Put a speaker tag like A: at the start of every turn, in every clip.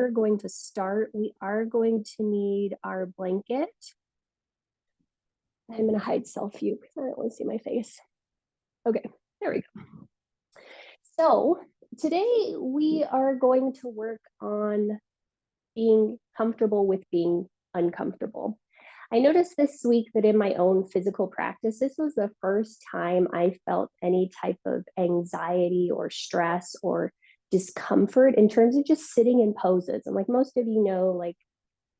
A: We're going to start. We are going to need our blanket. I'm going to hide self-view because I don't want to see my face. Okay, there we go. So today we are going to work on being comfortable with being uncomfortable. I noticed this week that in my own physical practice, this was the first time I felt any type of anxiety or stress or discomfort in terms of just sitting in poses. And like most of you know, like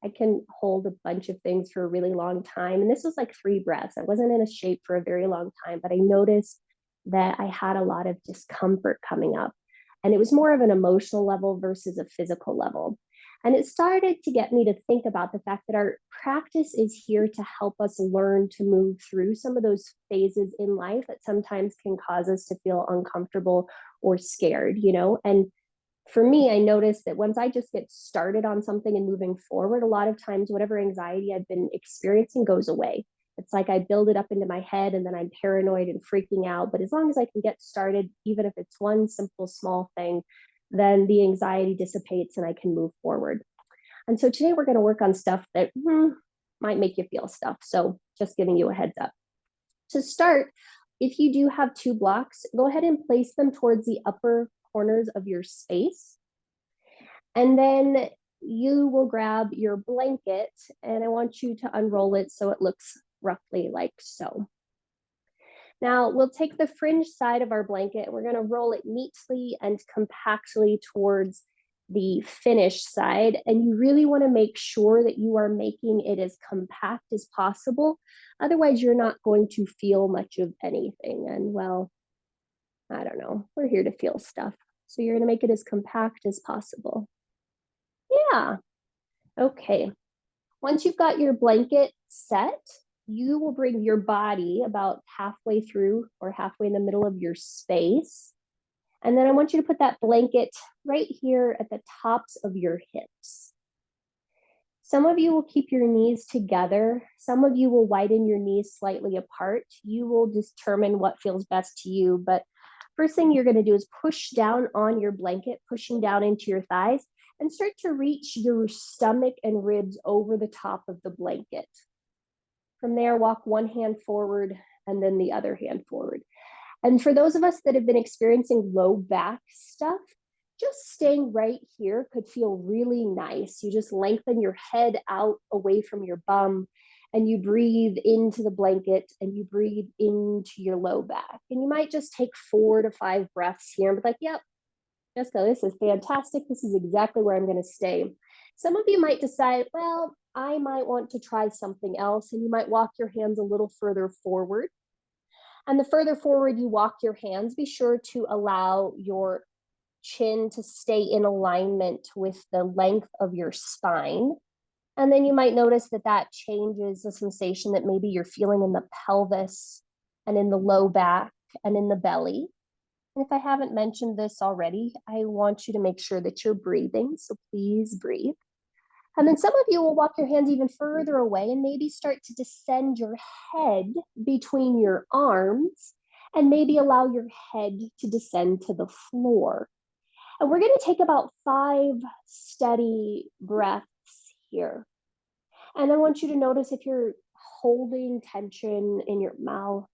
A: I can hold a bunch of things for a really long time. And this was like 3 breaths. I wasn't in a shape for a very long time, but I noticed that I had a lot of discomfort coming up. And it was more of an emotional level versus a physical level. And it started to get me to think about the fact that our practice is here to help us learn to move through some of those phases in life that sometimes can cause us to feel uncomfortable or scared, you know? And for me, I noticed that once I just get started on something and moving forward, a lot of times whatever anxiety I've been experiencing goes away. It's like I build it up into my head and then I'm paranoid and freaking out. But as long as I can get started, even if it's one simple, small thing, then the anxiety dissipates and I can move forward. And so today we're going to work on stuff that might make you feel stuff. So just giving you a heads up. To start, if you do have 2 blocks, go ahead and place them towards the upper corners of your space. And then you will grab your blanket and I want you to unroll it so it looks roughly like so. Now we'll take the fringe side of our blanket, we're going to roll it neatly and compactly towards the finished side. And you really want to make sure that you are making it as compact as possible. Otherwise, you're not going to feel much of anything. And well, I don't know, we're here to feel stuff. So you're going to make it as compact as possible. Yeah. Okay. Once you've got your blanket set, you will bring your body about halfway through or halfway in the middle of your space. And then I want you to put that blanket right here at the tops of your hips. Some of you will keep your knees together. Some of you will widen your knees slightly apart. You will determine what feels best to you. But first thing you're going to do is push down on your blanket, pushing down into your thighs, and start to reach your stomach and ribs over the top of the blanket. From there, walk one hand forward and then the other hand forward. And for those of us that have been experiencing low back stuff, just staying right here could feel really nice. You just lengthen your head out away from your bum and you breathe into the blanket and you breathe into your low back. And you might just take 4 to 5 breaths here and be like, yep, Jessica, this is fantastic. This is exactly where I'm going to stay. Some of you might decide, well, I might want to try something else. And you might walk your hands a little further forward. And the further forward you walk your hands, be sure to allow your chin to stay in alignment with the length of your spine. And then you might notice that that changes the sensation that maybe you're feeling in the pelvis and in the low back and in the belly. And if I haven't mentioned this already, I want you to make sure that you're breathing. So please breathe. And then some of you will walk your hands even further away and maybe start to descend your head between your arms and maybe allow your head to descend to the floor. And we're going to take about 5 steady breaths here. And I want you to notice if you're holding tension in your mouth,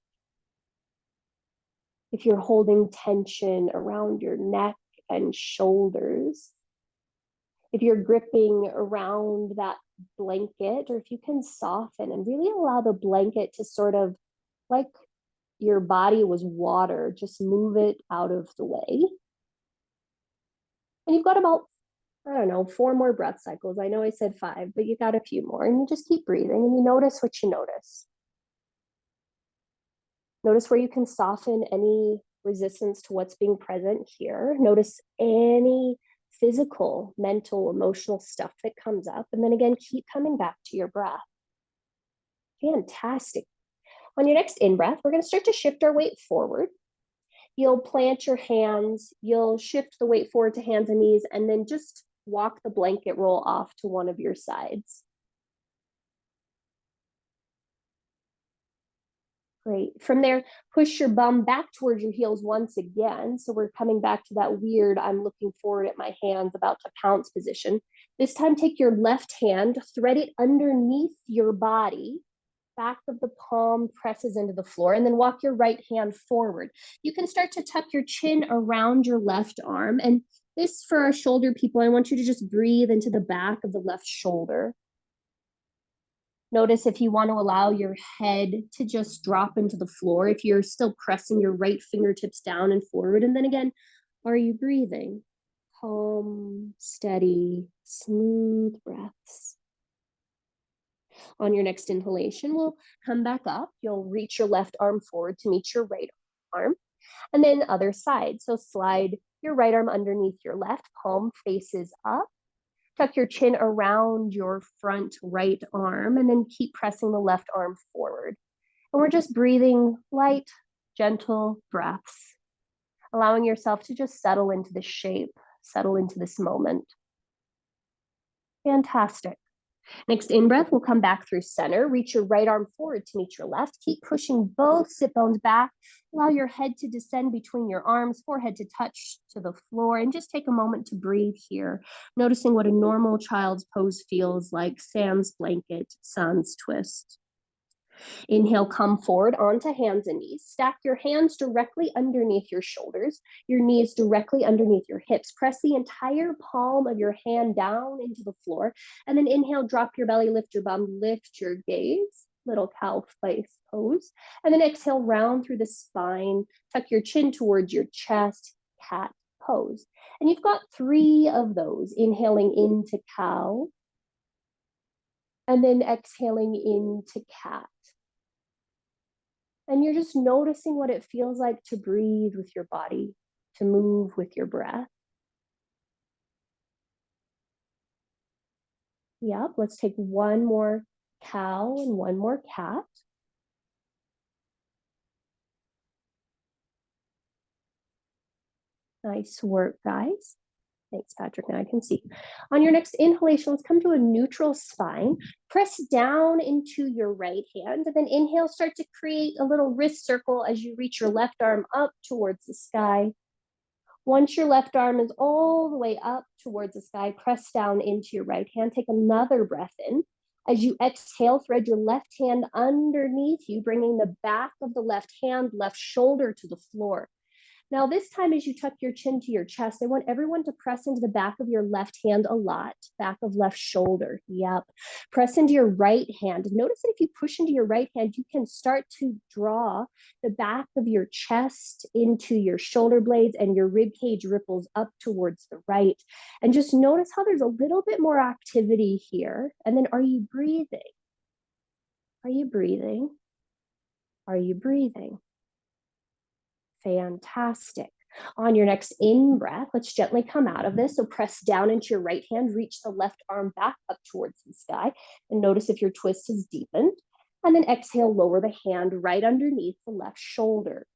A: if you're holding tension around your neck and shoulders, if you're gripping around that blanket, or if you can soften and really allow the blanket to sort of, like your body was water, just move it out of the way. And you've got about, I don't know, 4 more breath cycles. I know I said 5, but you got a few more. And you just keep breathing and you notice what you notice. Notice where you can soften any resistance to what's being present here. Notice any physical, mental, emotional stuff that comes up. And then again, keep coming back to your breath. Fantastic. On your next in-breath, we're going to start to shift our weight forward. You'll plant your hands, you'll shift the weight forward to hands and knees, and then just walk the blanket roll off to one of your sides. Great. From there, push your bum back towards your heels once again. So we're coming back to that weird, I'm looking forward at my hands, about to pounce position. This time, take your left hand, thread it underneath your body. Back of the palm presses into the floor, and then walk your right hand forward. You can start to tuck your chin around your left arm. And this, for our shoulder people, I want you to just breathe into the back of the left shoulder. Notice if you want to allow your head to just drop into the floor, if you're still pressing your right fingertips down and forward. And then again, are you breathing? Calm, steady, smooth breaths. On your next inhalation, we'll come back up. You'll reach your left arm forward to meet your right arm. And then other side. So slide your right arm underneath your left, palm faces up. Tuck your chin around your front right arm, and then keep pressing the left arm forward. And we're just breathing light, gentle breaths, allowing yourself to just settle into this shape, settle into this moment. Fantastic. Next in-breath, we'll come back through center. Reach your right arm forward to meet your left. Keep pushing both sit bones back. Allow your head to descend between your arms, forehead to touch to the floor, and just take a moment to breathe here, noticing what a normal child's pose feels like, sans blanket, sans twist. Inhale, come forward onto hands and knees. Stack your hands directly underneath your shoulders, your knees directly underneath your hips. Press the entire palm of your hand down into the floor. And then inhale, drop your belly, lift your bum, lift your gaze. Little cow face pose. And then exhale, round through the spine. Tuck your chin towards your chest, cat pose. And you've got 3 of those. Inhaling into cow. And then exhaling into cat. And you're just noticing what it feels like to breathe with your body, to move with your breath. Yep, let's take one more cow and one more cat. Nice work, guys. Thanks, Patrick. Now I can see. On your next inhalation, let's come to a neutral spine. Press down into your right hand, and then inhale, start to create a little wrist circle as you reach your left arm up towards the sky. Once your left arm is all the way up towards the sky, press down into your right hand. Take another breath in. As you exhale, thread your left hand underneath you, bringing the back of the left hand, left shoulder to the floor. Now, this time as you tuck your chin to your chest, I want everyone to press into the back of your left hand a lot, back of left shoulder. Yep. Press into your right hand. Notice that if you push into your right hand, you can start to draw the back of your chest into your shoulder blades, and your rib cage ripples up towards the right. And just notice how there's a little bit more activity here. And then, are you breathing? Are you breathing? Are you breathing? Fantastic. On your next in-breath, let's gently come out of this. So press down into your right hand, reach the left arm back up towards the sky, and notice if your twist has deepened. And then exhale, lower the hand right underneath the left shoulder.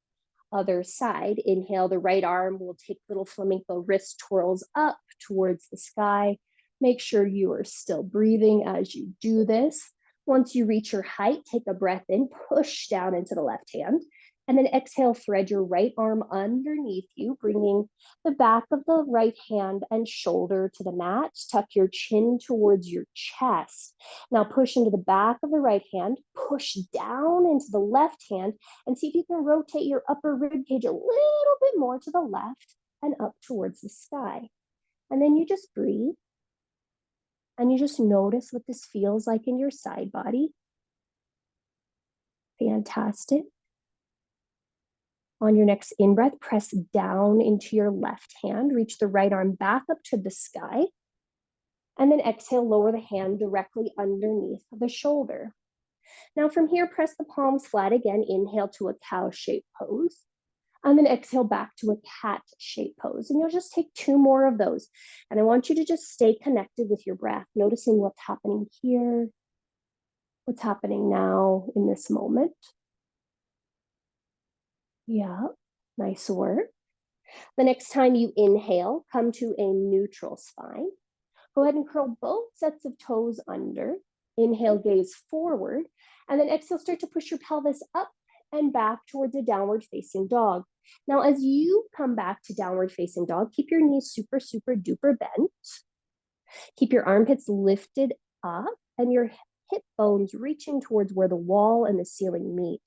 A: Other side, inhale, the right arm will take little flamenco wrist twirls up towards the sky. Make sure you are still breathing as you do this. Once you reach your height, take a breath in, push down into the left hand. And then exhale, thread your right arm underneath you, bringing the back of the right hand and shoulder to the mat. Tuck your chin towards your chest. Now push into the back of the right hand, push down into the left hand, and see if you can rotate your upper rib cage a little bit more to the left and up towards the sky. And then you just breathe. And you just notice what this feels like in your side body. Fantastic. On your next in-breath, press down into your left hand, reach the right arm back up to the sky, and then exhale, lower the hand directly underneath the shoulder. Now from here, press the palms flat again, inhale to a cow-shaped pose, and then exhale back to a cat-shaped pose. And you'll just take 2 more of those. And I want you to just stay connected with your breath, noticing what's happening here, what's happening now in this moment. Yeah, nice work. The next time you inhale, come to a neutral spine. Go ahead and curl both sets of toes under. Inhale, gaze forward. And then exhale, start to push your pelvis up and back towards a downward facing dog. Now, as you come back to downward facing dog, keep your knees super, super duper bent. Keep your armpits lifted up and your hip bones reaching towards where the wall and the ceiling meet.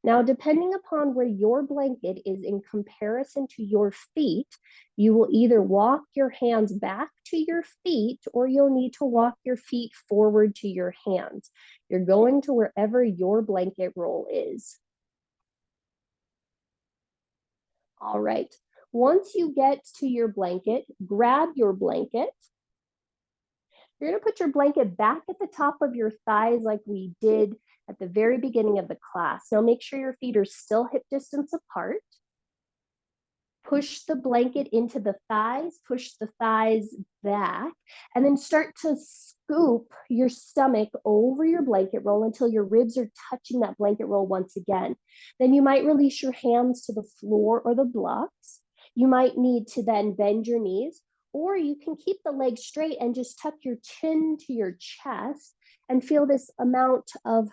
A: Now, depending upon where your blanket is in comparison to your feet, you will either walk your hands back to your feet or you'll need to walk your feet forward to your hands. You're going to wherever your blanket roll is. All right. Once you get to your blanket, grab your blanket. You're going to put your blanket back at the top of your thighs like we did at the very beginning of the class. Now make sure your feet are still hip distance apart. Push the blanket into the thighs, push the thighs back, and then start to scoop your stomach over your blanket roll until your ribs are touching that blanket roll once again. Then you might release your hands to the floor or the blocks. You might need to then bend your knees, or you can keep the legs straight and just tuck your chin to your chest and feel this amount of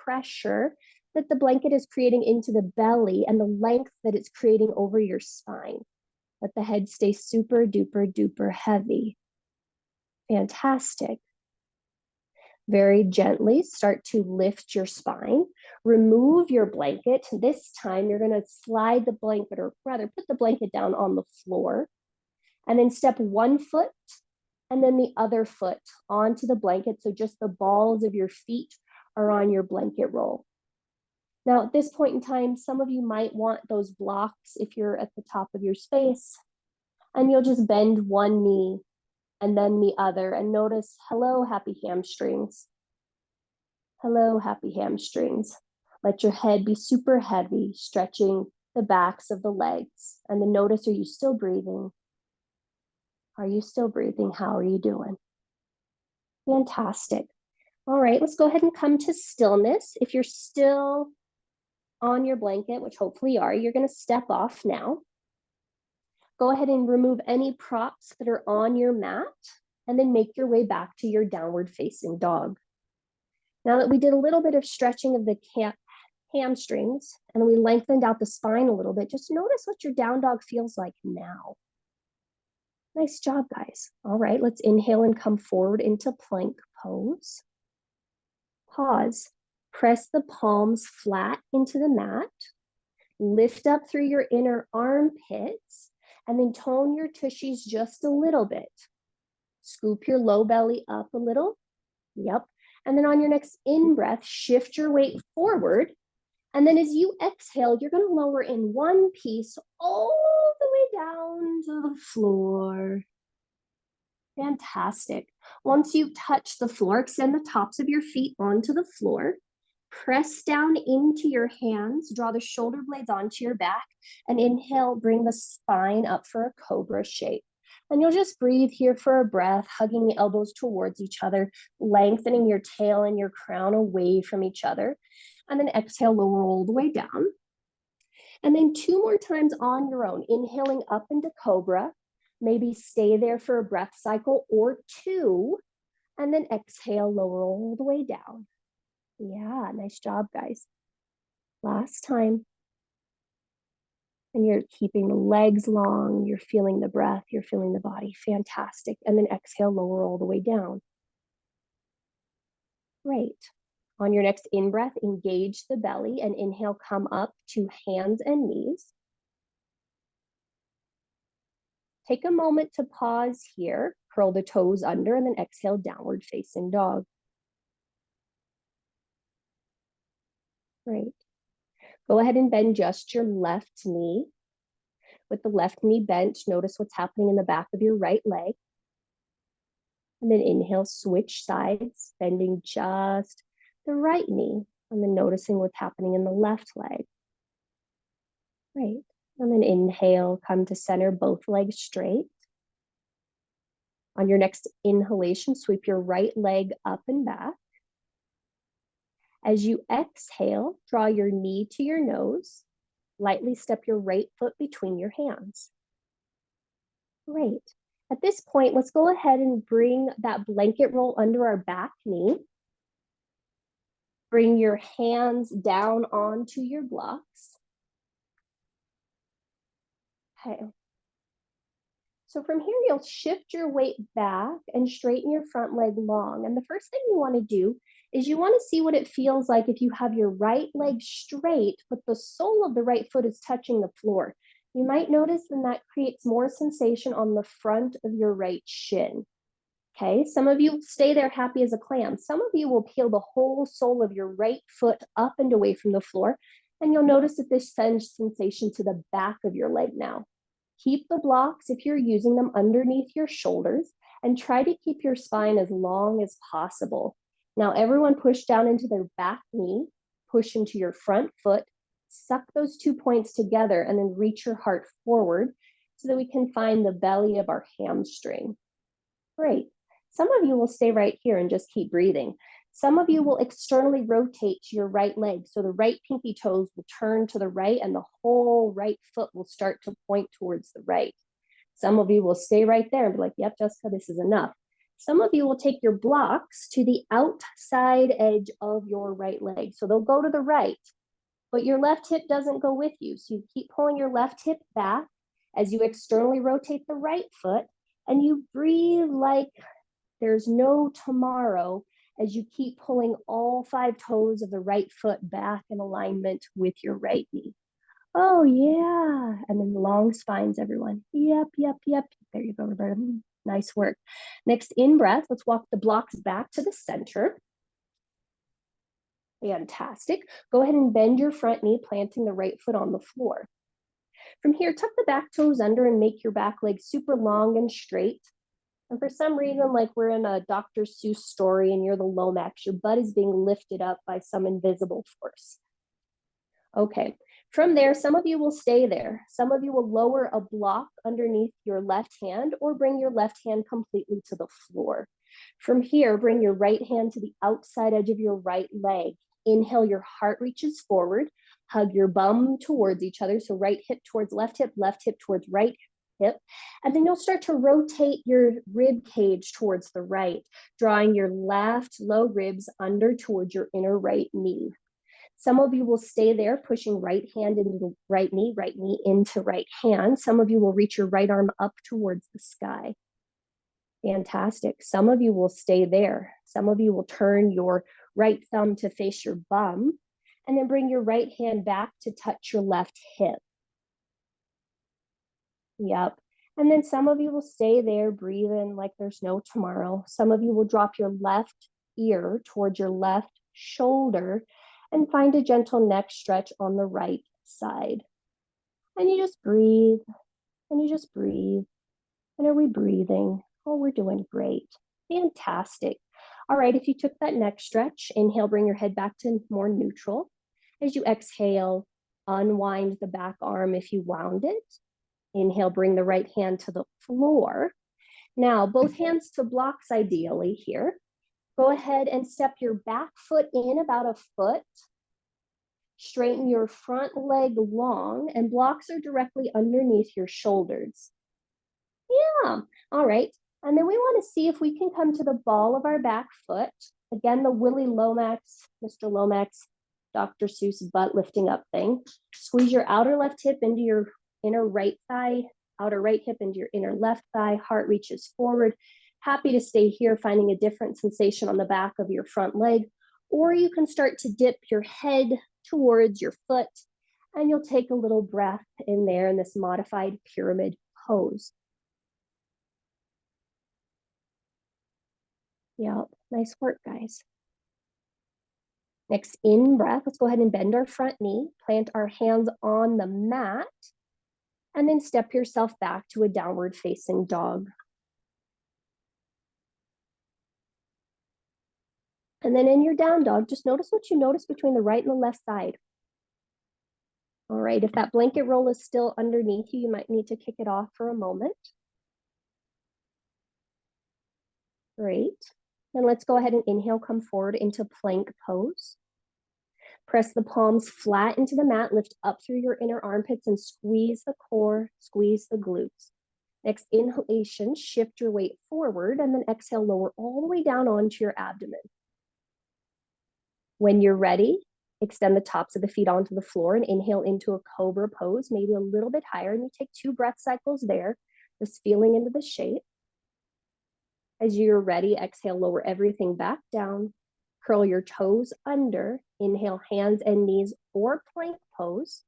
A: pressure that the blanket is creating into the belly and the length that it's creating over your spine. Let the head stay super duper duper heavy. Fantastic. Very gently start to lift your spine. Remove your blanket. This time you're going to slide the blanket, or rather put the blanket down on the floor. And then step one foot and then the other foot onto the blanket. So just the balls of your feet are on your blanket roll. Now, at this point in time, some of you might want those blocks if you're at the top of your space, and you'll just bend one knee and then the other and notice, hello, happy hamstrings. Hello, happy hamstrings. Let your head be super heavy, stretching the backs of the legs. And then notice, are you still breathing? Are you still breathing? How are you doing? Fantastic. All right, let's go ahead and come to stillness. If you're still on your blanket, which hopefully you are, you're going to step off now. Go ahead and remove any props that are on your mat and then make your way back to your downward facing dog. Now that we did a little bit of stretching of the hamstrings and we lengthened out the spine a little bit, just notice what your down dog feels like now. Nice job, guys. All right, let's inhale and come forward into plank pose. Pause. Press the palms flat into the mat. Lift up through your inner armpits and then tone your tushies just a little bit. Scoop your low belly up a little. Yep. And then on your next in-breath, shift your weight forward. And then as you exhale, you're going to lower in one piece all the way down to the floor. Fantastic. Once you touch the floor, extend the tops of your feet onto the floor. Press down into your hands, draw the shoulder blades onto your back, and inhale, bring the spine up for a cobra shape. And you'll just breathe here for a breath, hugging the elbows towards each other, lengthening your tail and your crown away from each other. And then exhale, lower all the way down. And then 2 more times on your own, inhaling up into cobra, maybe stay there for a breath cycle or 2, and then exhale, lower all the way down. Yeah, nice job, guys. Last time. And you're keeping the legs long, you're feeling the breath, you're feeling the body. Fantastic. And then exhale, lower all the way down. Great. On your next in-breath, engage the belly and inhale, come up to hands and knees. Take a moment to pause here, curl the toes under, and then exhale, downward facing dog. Great. Go ahead and bend just your left knee. With the left knee bent, notice what's happening in the back of your right leg. And then inhale, switch sides, bending just the right knee, and then noticing what's happening in the left leg. Great. And then inhale, come to center, both legs straight. On your next inhalation, sweep your right leg up and back. As you exhale, draw your knee to your nose. Lightly step your right foot between your hands. Great. At this point, let's go ahead and bring that blanket roll under our back knee. Bring your hands down onto your blocks. Okay. So from here, you'll shift your weight back and straighten your front leg long. And the first thing you want to do is you want to see what it feels like if you have your right leg straight, but the sole of the right foot is touching the floor. You might notice that creates more sensation on the front of your right shin. Okay, some of you stay there happy as a clam. Some of you will peel the whole sole of your right foot up and away from the floor, and you'll notice that this sends sensation to the back of your leg now. Keep the blocks, if you're using them, underneath your shoulders, and try to keep your spine as long as possible. Now, everyone push down into their back knee, push into your front foot, suck those 2 points together, and then reach your heart forward so that we can find the belly of our hamstring. Great. Some of you will stay right here and just keep breathing. Some of you will externally rotate to your right leg. So the right pinky toes will turn to the right and the whole right foot will start to point towards the right. Some of you will stay right there and be like, yep, Jessica, this is enough. Some of you will take your blocks to the outside edge of your right leg. So they'll go to the right, but your left hip doesn't go with you. So you keep pulling your left hip back as you externally rotate the right foot, and you breathe like there's no tomorrow as you keep pulling all 5 toes of the right foot back in alignment with your right knee. Oh, yeah. And then long spines, everyone. Yep, yep, yep. There you go, Roberta. Nice work. Next, in breath, let's walk the blocks back to the center. Fantastic. Go ahead and bend your front knee, planting the right foot on the floor. From here, tuck the back toes under and make your back leg super long and straight. And for some reason, like we're in a Dr. Seuss story and you're the Lomax, your butt is being lifted up by some invisible force. Okay, from there, some of you will stay there. Some of you will lower a block underneath your left hand or bring your left hand completely to the floor. From here, bring your right hand to the outside edge of your right leg. Inhale, your heart reaches forward. Hug your bum towards each other. So right hip towards left hip towards right hip. And then you'll start to rotate your rib cage towards the right, drawing your left low ribs under towards your inner right knee. Some of you will stay there, pushing right hand into the right knee into right hand. Some of you will reach your right arm up towards the sky. Fantastic. Some of you will stay there. Some of you will turn your right thumb to face your bum, and then bring your right hand back to touch your left hip. Yep. And then some of you will stay there, breathing like there's no tomorrow. Some of you will drop your left ear towards your left shoulder and find a gentle neck stretch on the right side. And you just breathe, and you just breathe. And are we breathing? Oh, we're doing great. Fantastic. All right, if you took that neck stretch, inhale, bring your head back to more neutral. As you exhale, unwind the back arm if you wound it. Inhale, bring the right hand to the floor. Now, both hands to blocks ideally here. Go ahead and step your back foot in about a foot. Straighten your front leg long, and blocks are directly underneath your shoulders. Yeah, all right. And then we want to see if we can come to the ball of our back foot. Again, the Willie Lomax, Mr. Lomax, Dr. Seuss butt lifting up thing. Squeeze your outer left hip into your inner right thigh, outer right hip into your inner left thigh, heart reaches forward. Happy to stay here, finding a different sensation on the back of your front leg. Or you can start to dip your head towards your foot, and you'll take a little breath in there in this modified pyramid pose. Yeah, nice work, guys. Next, in breath, let's go ahead and bend our front knee, plant our hands on the mat, and then step yourself back to a downward facing dog. And then in your down dog, just notice what you notice between the right and the left side. All right, if that blanket roll is still underneath you, you might need to kick it off for a moment. Great. Then let's go ahead and inhale, come forward into plank pose. Press the palms flat into the mat, lift up through your inner armpits and squeeze the core, squeeze the glutes. Next inhalation, shift your weight forward, and then exhale, lower all the way down onto your abdomen. When you're ready, extend the tops of the feet onto the floor and inhale into a cobra pose, maybe a little bit higher. And you take 2 breath cycles there, just feeling into the shape. As you're ready, exhale, lower everything back down. Curl your toes under. Inhale, hands and knees or plank pose.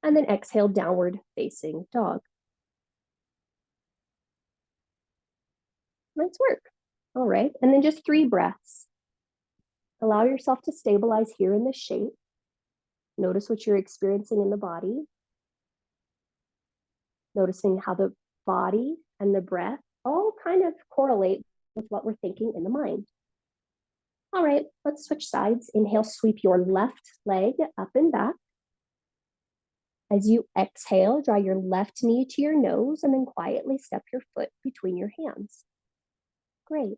A: And then exhale, downward facing dog. Nice work. All right. And then just 3 breaths. Allow yourself to stabilize here in the shape. Notice what you're experiencing in the body. Noticing how the body and the breath all kind of correlate with what we're thinking in the mind. All right, let's switch sides. Inhale, sweep your left leg up and back. As you exhale, draw your left knee to your nose and then quietly step your foot between your hands. Great.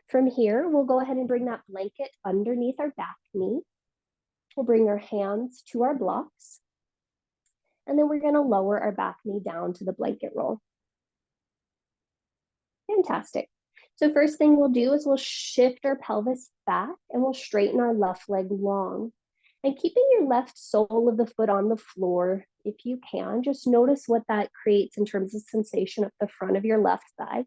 A: From here, we'll go ahead and bring that blanket underneath our back knee. We'll bring our hands to our blocks. And then we're going to lower our back knee down to the blanket roll. Fantastic. So first thing we'll do is we'll shift our pelvis back and we'll straighten our left leg long. And keeping your left sole of the foot on the floor, if you can, just notice what that creates in terms of sensation at the front of your left thigh.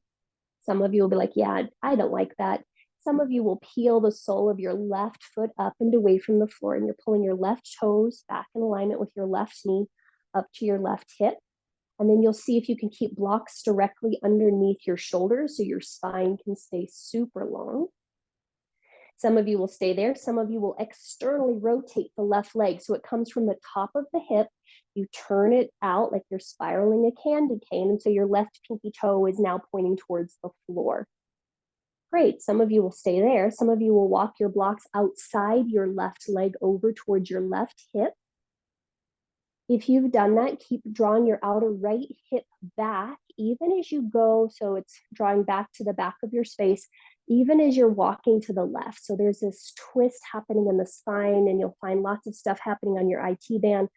A: Some of you will be like, yeah, I don't like that. Some of you will peel the sole of your left foot up and away from the floor, and you're pulling your left toes back in alignment with your left knee up to your left hip. And then you'll see if you can keep blocks directly underneath your shoulders so your spine can stay super long. Some of you will stay there. Some of you will externally rotate the left leg. So it comes from the top of the hip. You turn it out like you're spiraling a candy cane. And so your left pinky toe is now pointing towards the floor. Great. Some of you will stay there. Some of you will walk your blocks outside your left leg over towards your left hip. If you've done that, keep drawing your outer right hip back, even as you go. So it's drawing back to the back of your space, even as you're walking to the left. So there's this twist happening in the spine, and you'll find lots of stuff happening on your IT band.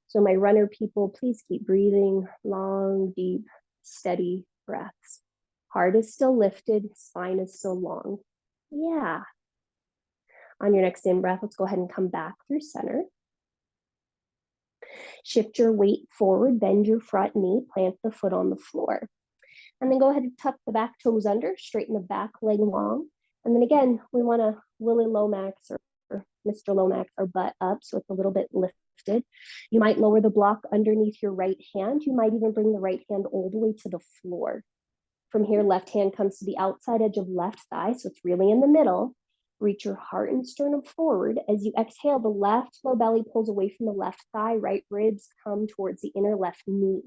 A: So my runner people, please keep breathing long, deep, steady breaths. Heart is still lifted, spine is still long. Yeah. On your next in breath, let's go ahead and come back through center. Shift your weight forward, bend your front knee, plant the foot on the floor. And then go ahead and tuck the back toes under, straighten the back leg long. And then again, we want to Willie Lomax or Mr. Lomax our butt up so it's a little bit lifted. You might lower the block underneath your right hand. You might even bring the right hand all the way to the floor. From here, left hand comes to the outside edge of left thigh, so it's really in the middle. Reach your heart and sternum forward. As you exhale, the left low belly pulls away from the left thigh, right ribs come towards the inner left knee.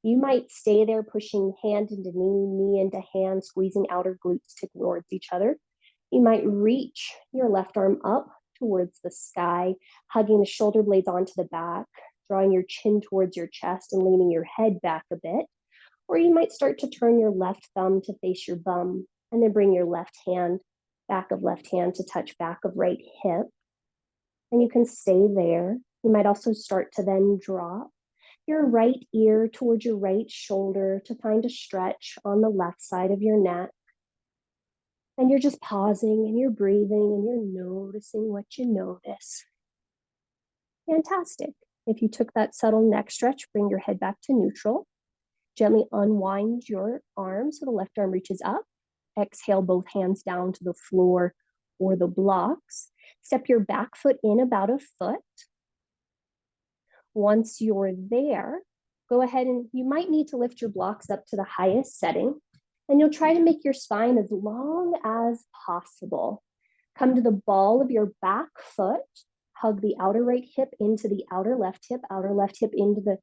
A: You might stay there pushing hand into knee, knee into hand, squeezing outer glutes towards each other. You might reach your left arm up towards the sky, hugging the shoulder blades onto the back, drawing your chin towards your chest and leaning your head back a bit. Or you might start to turn your left thumb to face your bum and then bring your left hand, back of left hand to touch back of right hip. And you can stay there. You might also start to then drop your right ear towards your right shoulder to find a stretch on the left side of your neck. And you're just pausing and you're breathing and you're noticing what you notice. Fantastic. If you took that subtle neck stretch, bring your head back to neutral. Gently unwind your arms so the left arm reaches up. Exhale, both hands down to the floor or the blocks. Step your back foot in about a foot. Once you're there, go ahead and you might need to lift your blocks up to the highest setting, and you'll try to make your spine as long as possible. Come to the ball of your back foot, hug the outer right hip into the outer left hip into the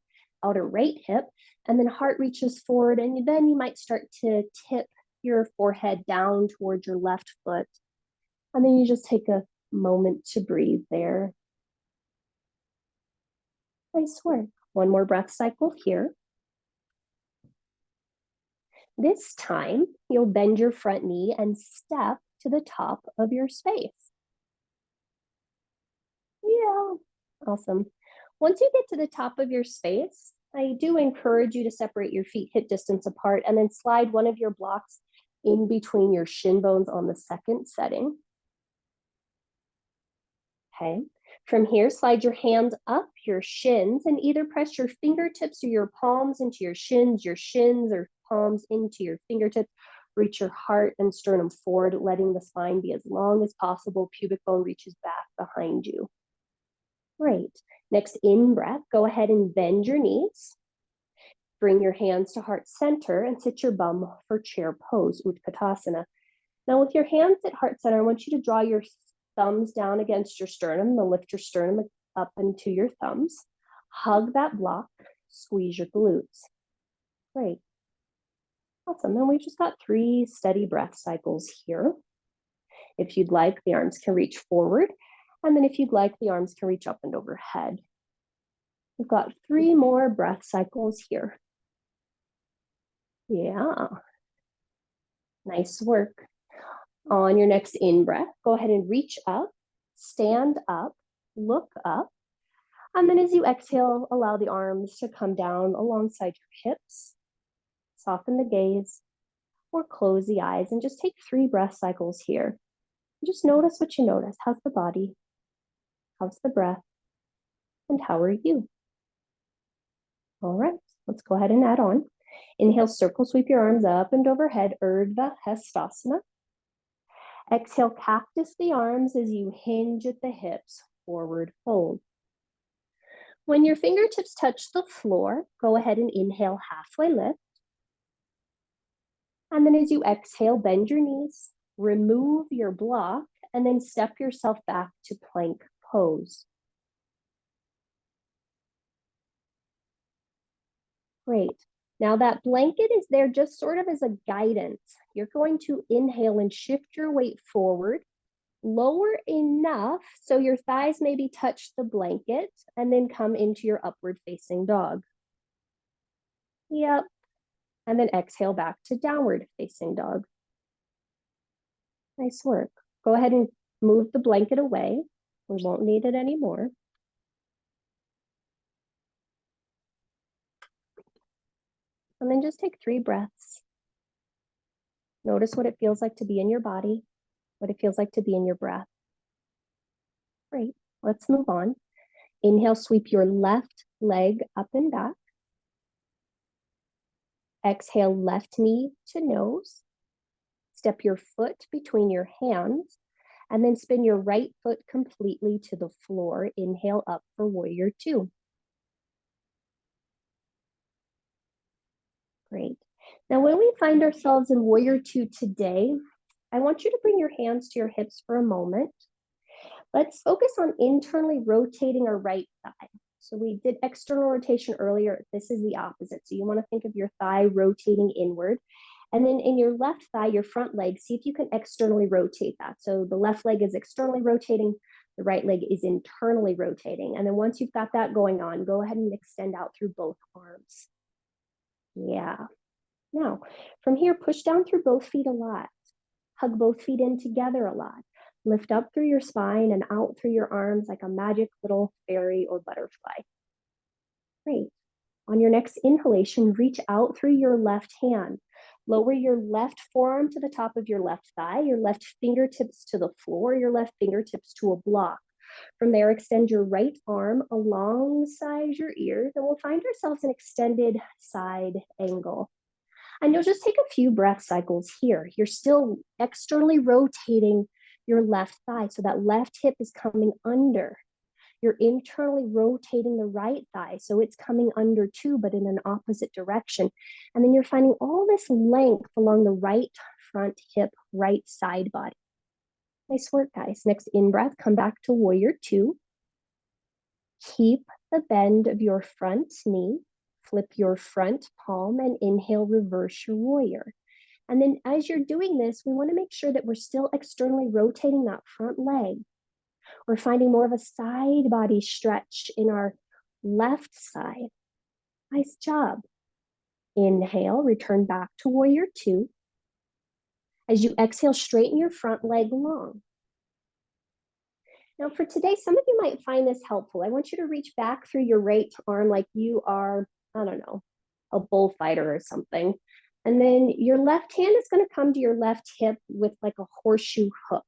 A: outer right hip, and then heart reaches forward, and then you might start to tip your forehead down towards your left foot. And then you just take a moment to breathe there. Nice work. One more breath cycle here. This time, you'll bend your front knee and step to the top of your space. Yeah, awesome. Once you get to the top of your space, I do encourage you to separate your feet hip distance apart and then slide one of your blocks in between your shin bones on the second setting. Okay. From here, slide your hands up your shins and either press your fingertips or your palms into your shins or palms into your fingertips. Reach your heart and sternum forward, letting the spine be as long as possible. Pubic bone reaches back behind you. Great. Next in breath, go ahead and bend your knees. Bring your hands to heart center and sit your bum for chair pose, Utkatasana. Now with your hands at heart center, I want you to draw your thumbs down against your sternum. Then lift your sternum up into your thumbs. Hug that block. Squeeze your glutes. Great. Awesome. And we've just got 3 steady breath cycles here. If you'd like, the arms can reach forward. And then if you'd like, the arms can reach up and overhead. We've got 3 more breath cycles here. Yeah. Nice work. On your next in breath, go ahead and reach up, stand up, look up. And then as you exhale, allow the arms to come down alongside your hips. Soften the gaze or close the eyes and just take 3 breath cycles here. Just notice what you notice. How's the body? How's the breath? And how are you? All right, let's go ahead and add on. Inhale, circle, sweep your arms up and overhead, Urdhva Hastasana. Exhale, cactus the arms as you hinge at the hips, forward fold. When your fingertips touch the floor, go ahead and inhale, halfway lift. And then as you exhale, bend your knees, remove your block, and then step yourself back to plank pose. Great. Now that blanket is there just sort of as a guidance. You're going to inhale and shift your weight forward, lower enough so your thighs maybe touch the blanket, and then come into your upward facing dog. Yep. And then exhale back to downward facing dog. Nice work. Go ahead and move the blanket away. We won't need it anymore. And then just take 3 breaths. Notice what it feels like to be in your body, what it feels like to be in your breath. Great. Let's move on. Inhale, sweep your left leg up and back. Exhale, left knee to nose. Step your foot between your hands, and then spin your right foot completely to the floor. Inhale up for warrior 2. Great. Now, when we find ourselves in warrior 2 today, I want you to bring your hands to your hips for a moment. Let's focus on internally rotating our right thigh. So we did external rotation earlier. This is the opposite. So you want to think of your thigh rotating inward. And then in your left thigh, your front leg, see if you can externally rotate that. So the left leg is externally rotating, the right leg is internally rotating. And then once you've got that going on, go ahead and extend out through both arms. Yeah. Now, from here, push down through both feet a lot. Hug both feet in together a lot. Lift up through your spine and out through your arms like a magic little fairy or butterfly. Great. On your next inhalation, reach out through your left hand. Lower your left forearm to the top of your left thigh, your left fingertips to the floor, your left fingertips to a block. From there, extend your right arm alongside your ears, and we'll find ourselves in extended side angle. And you'll just take a few breath cycles here. You're still externally rotating your left thigh, so that left hip is coming under. You're internally rotating the right thigh, so it's coming under too, but in an opposite direction. And then you're finding all this length along the right front hip, right side body. Nice work, guys. Next in-breath, come back to warrior 2. Keep the bend of your front knee. Flip your front palm and inhale, reverse your warrior. And then as you're doing this, we want to make sure that we're still externally rotating that front leg. We're finding more of a side body stretch in our left side. Nice job. Inhale, return back to warrior 2. As you exhale, straighten your front leg long. Now for today, some of you might find this helpful. I want you to reach back through your right arm like you are, I don't know, a bullfighter or something. And then your left hand is going to come to your left hip with like a horseshoe hook.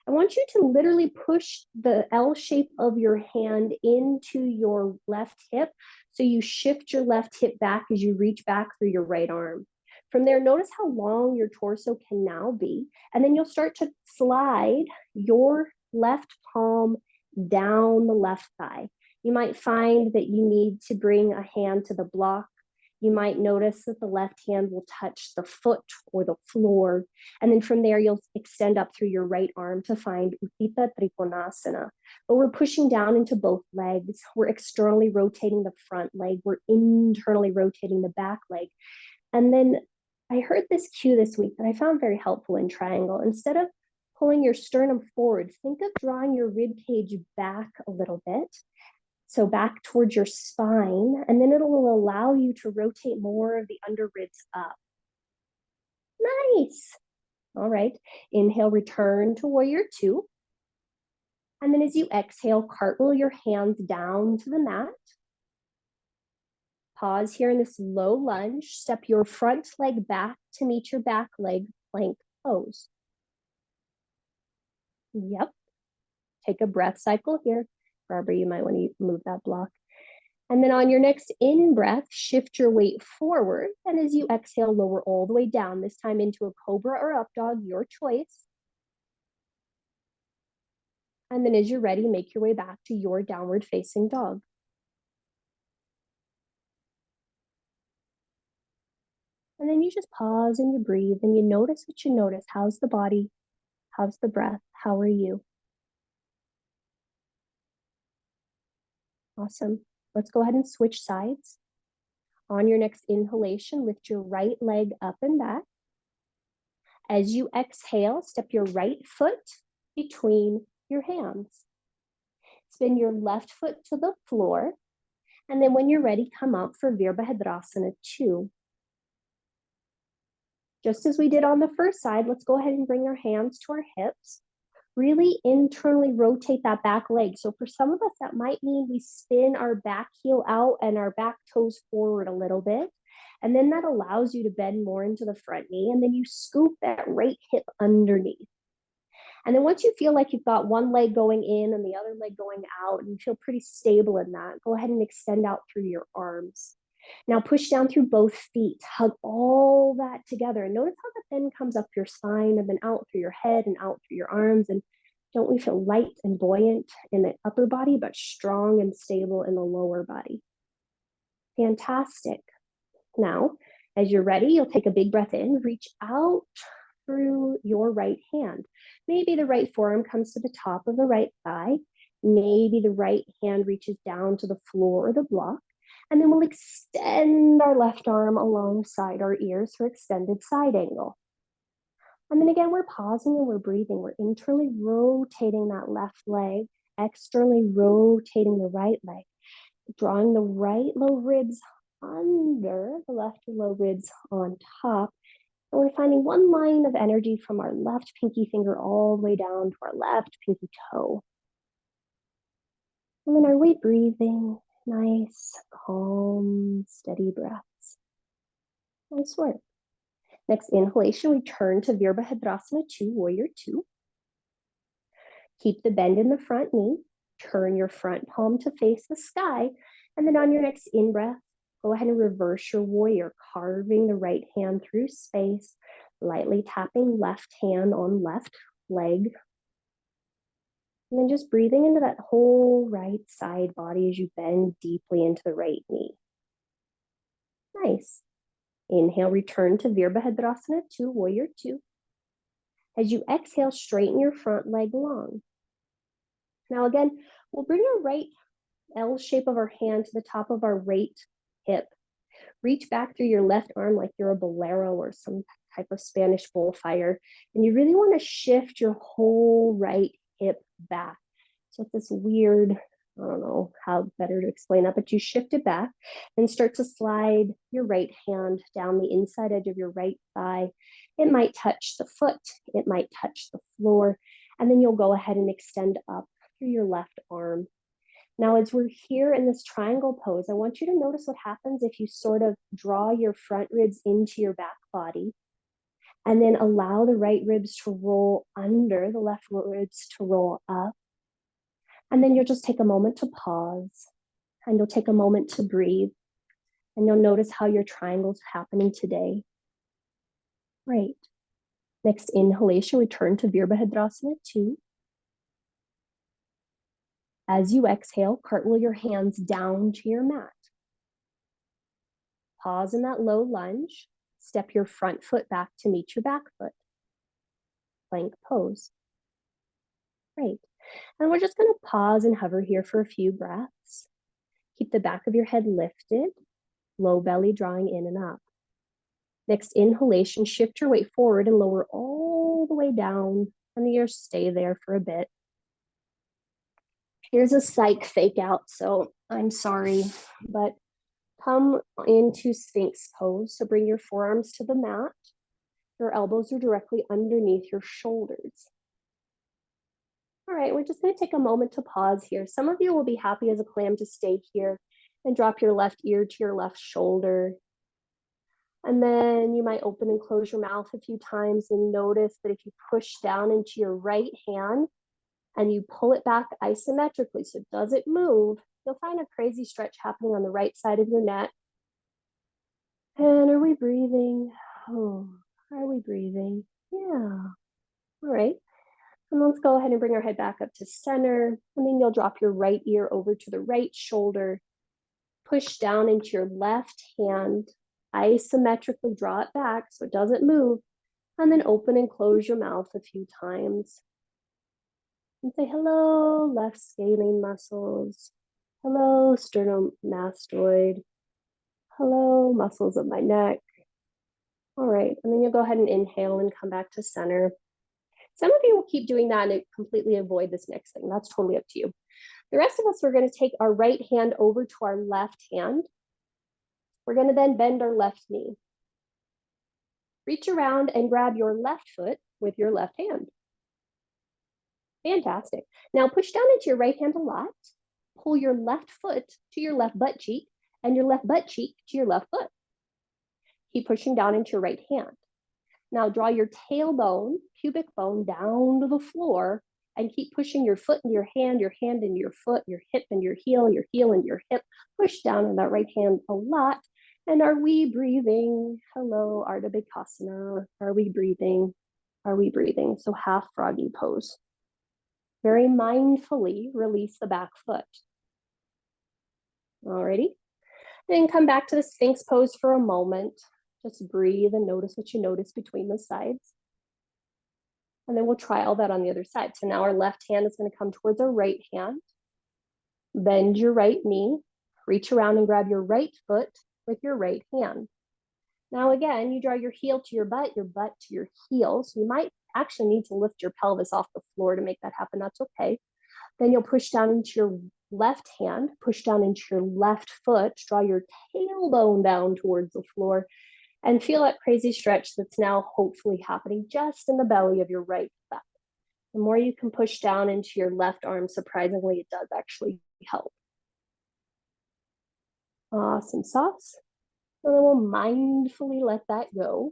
A: I want you to literally push the L shape of your hand into your left hip. So you shift your left hip back as you reach back through your right arm. From there, notice how long your torso can now be. And then you'll start to slide your left palm down the left thigh. You might find that you need to bring a hand to the block. You might notice that the left hand will touch the foot or the floor. And then from there, you'll extend up through your right arm to find Utthita Trikonasana. But we're pushing down into both legs. We're externally rotating the front leg. We're internally rotating the back leg. And then I heard this cue this week that I found very helpful in triangle. Instead of pulling your sternum forward, think of drawing your rib cage back a little bit. So back towards your spine, and then it will allow you to rotate more of the under ribs up. Nice. All right. Inhale, return to warrior two. And then as you exhale, cartwheel your hands down to the mat. Pause here in this low lunge. Step your front leg back to meet your back leg, plank pose. Yep. Take a breath cycle here. Barbara, you might want to move that block. And then on your next in-breath, shift your weight forward. And as you exhale, lower all the way down, this time into a cobra or up dog, your choice. And then as you're ready, make your way back to your downward facing dog. And then you just pause and you breathe and you notice what you notice. How's the body? How's the breath? How are you? Awesome. Let's go ahead and switch sides. On your next inhalation, lift your right leg up and back. As you exhale, step your right foot between your hands. Spin your left foot to the floor. And then when you're ready, come up for Virabhadrasana 2. Just as we did on the first side, let's go ahead and bring our hands to our hips. Really internally rotate that back leg. So for some of us, that might mean we spin our back heel out and our back toes forward a little bit. And then that allows you to bend more into the front knee. And then you scoop that right hip underneath. And then once you feel like you've got one leg going in and the other leg going out, and you feel pretty stable in that, go ahead and extend out through your arms. Now push down through both feet, hug all that together. And notice how the fin comes up your spine and then out through your head and out through your arms. And don't we feel light and buoyant in the upper body, but strong and stable in the lower body? Fantastic. Now, as you're ready, you'll take a big breath in, reach out through your right hand. Maybe the right forearm comes to the top of the right thigh. Maybe the right hand reaches down to the floor or the block. And then we'll extend our left arm alongside our ears for extended side angle. And then again, we're pausing and we're breathing. We're internally rotating that left leg, externally rotating the right leg, drawing the right low ribs under, the left low ribs on top. And we're finding one line of energy from our left pinky finger all the way down to our left pinky toe. And then are we breathing? Nice, calm, steady breaths. Nice work. Next inhalation, return to Virabhadrasana 2, warrior 2. Keep the bend in the front knee. Turn your front palm to face the sky. And then on your next in-breath, go ahead and reverse your warrior, carving the right hand through space, lightly tapping left hand on left leg. And then just breathing into that whole right side body as you bend deeply into the right knee. Nice. Inhale, return to Virabhadrasana 2, warrior 2. As you exhale, straighten your front leg long. Now again, we'll bring our right L shape of our hand to the top of our right hip. Reach back through your left arm like you're a bolero or some type of Spanish bullfighter. And you really want to shift your whole right hip back. So it's this weird, I don't know how better to explain that, but you shift it back and start to slide your right hand down the inside edge of your right thigh. It might touch the foot, it might touch the floor, and then you'll go ahead and extend up through your left arm. Now, as we're here in this triangle pose, I want you to notice what happens if you sort of draw your front ribs into your back body And then allow the right ribs to roll under, the left ribs to roll up. And then you'll just take a moment to pause, and you'll take a moment to breathe, and you'll notice how your triangle's happening today. Great. Next inhalation, return to Virabhadrasana 2. As you exhale, cartwheel your hands down to your mat. Pause in that low lunge. Step your front foot back to meet your back foot. Plank pose. Great. And we're just going to pause and hover here for a few breaths. Keep the back of your head lifted, low belly drawing in and up. Next inhalation, shift your weight forward and lower all the way down, and you stay there for a bit. Here's a psych fake out, so I'm sorry, but come into Sphinx pose. So bring your forearms to the mat. Your elbows are directly underneath your shoulders. All right, we're just going to take a moment to pause here. Some of you will be happy as a clam to stay here and drop your left ear to your left shoulder. And then you might open and close your mouth a few times and notice that if you push down into your right hand and you pull it back isometrically, so does it move, you'll find a crazy stretch happening on the right side of your neck. And are we breathing? Oh, are we breathing? Yeah. All right. And let's go ahead and bring our head back up to center. And then you'll drop your right ear over to the right shoulder. Push down into your left hand. Isometrically draw it back so it doesn't move. And then open and close your mouth a few times. And say, hello, left scalene muscles. Hello, sternomastoid. Hello, muscles of my neck. All right, and then you'll go ahead and inhale and come back to center. Some of you will keep doing that and completely avoid this next thing. That's totally up to you. The rest of us, we're going to take our right hand over to our left hand. We're going to then bend our left knee. Reach around and grab your left foot with your left hand. Fantastic. Now push down into your right hand a lot. Pull your left foot to your left butt cheek and your left butt cheek to your left foot. Keep pushing down into your right hand. Now draw your tailbone, pubic bone down to the floor and keep pushing your foot into your hand into your foot, your hip and your heel into your hip. Push down in that right hand a lot. And are we breathing? Hello, Ardha Bhikasana. Are we breathing? Are we breathing? So half froggy pose. Very mindfully release the back foot. Alrighty. Then come back to the Sphinx pose for a moment. Just breathe and notice what you notice between the sides. And then we'll try all that on the other side. So now our left hand is going to come towards our right hand. Bend your right knee. Reach around and grab your right foot with your right hand. Now again, you draw your heel to your butt to your heel. So you might actually need to lift your pelvis off the floor to make that happen. That's okay. Then you'll push down into your left hand, push down into your left foot, draw your tailbone down towards the floor, and feel that crazy stretch that's now hopefully happening just in the belly of your right thigh. The more you can push down into your left arm, surprisingly, it does actually help. Awesome sauce. And then we'll mindfully let that go.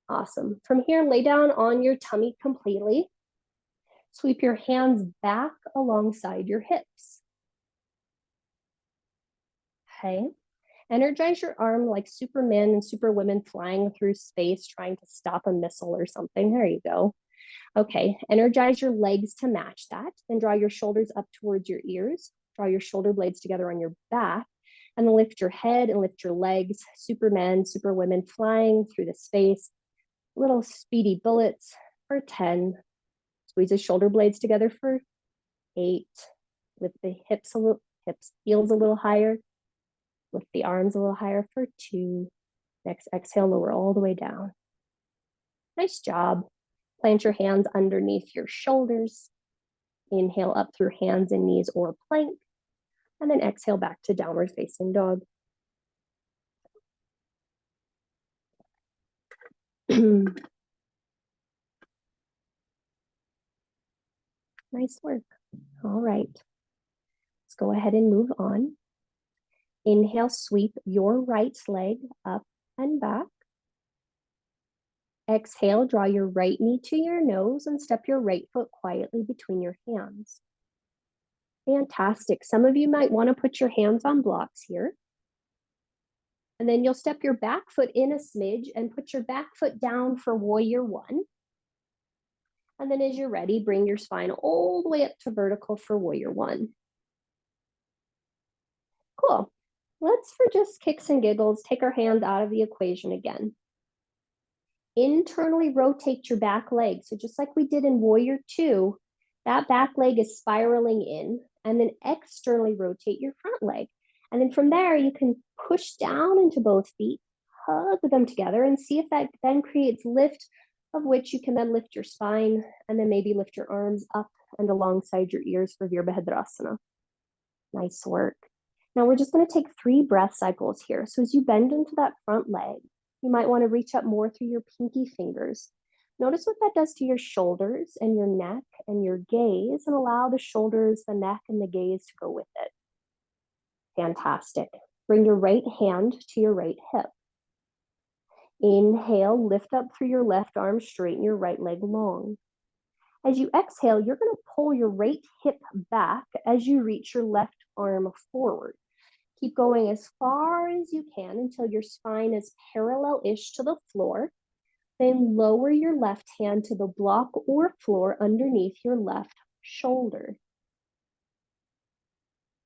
A: Awesome. From here, lay down on your tummy completely. Sweep your hands back alongside your hips. Okay. Energize your arm like Superman and Superwomen flying through space, trying to stop a missile or something. There you go. Okay, energize your legs to match that. Then draw your shoulders up towards your ears. Draw your shoulder blades together on your back. And then lift your head and lift your legs. Supermen, Superwomen flying through the space. Little speedy bullets for 10. Squeeze the shoulder blades together for 8. Lift the hips a little, heels a little higher. Lift the arms a little higher for 2. Next exhale, lower all the way down. Nice job. Plant your hands underneath your shoulders. Inhale up through hands and knees or plank. And then exhale back to downward facing dog. Nice work. All right. Let's go ahead and move on. Inhale, sweep your right leg up and back. exhale, draw your right knee to your nose and step your right foot quietly between your hands. Fantastic. Some of you might want to put your hands on blocks here. And then you'll step your back foot in a smidge and put your back foot down for warrior one. And then as you're ready, bring your spine all the way up to vertical for warrior one. Cool. Let's, for just kicks and giggles, take our hands out of the equation again. Internally rotate your back leg. So just like we did in warrior two, that back leg is spiraling in, and then externally rotate your front leg. And then from there, you can push down into both feet, hug them together, and see if that then creates lift, of which you can then lift your spine and then maybe lift your arms up and alongside your ears for Virabhadrasana. Nice work. Now we're just going to take 3 breath cycles here. So as you bend into that front leg, you might want to reach up more through your pinky fingers. Notice what that does to your shoulders and your neck and your gaze, and allow the shoulders, the neck, and the gaze to go with it. Fantastic. Bring your right hand to your right hip. Inhale, lift up through your left arm, straighten your right leg long. As you exhale, you're going to pull your right hip back as you reach your left arm forward. Keep going as far as you can until your spine is parallel-ish to the floor. Then lower your left hand to the block or floor underneath your left shoulder.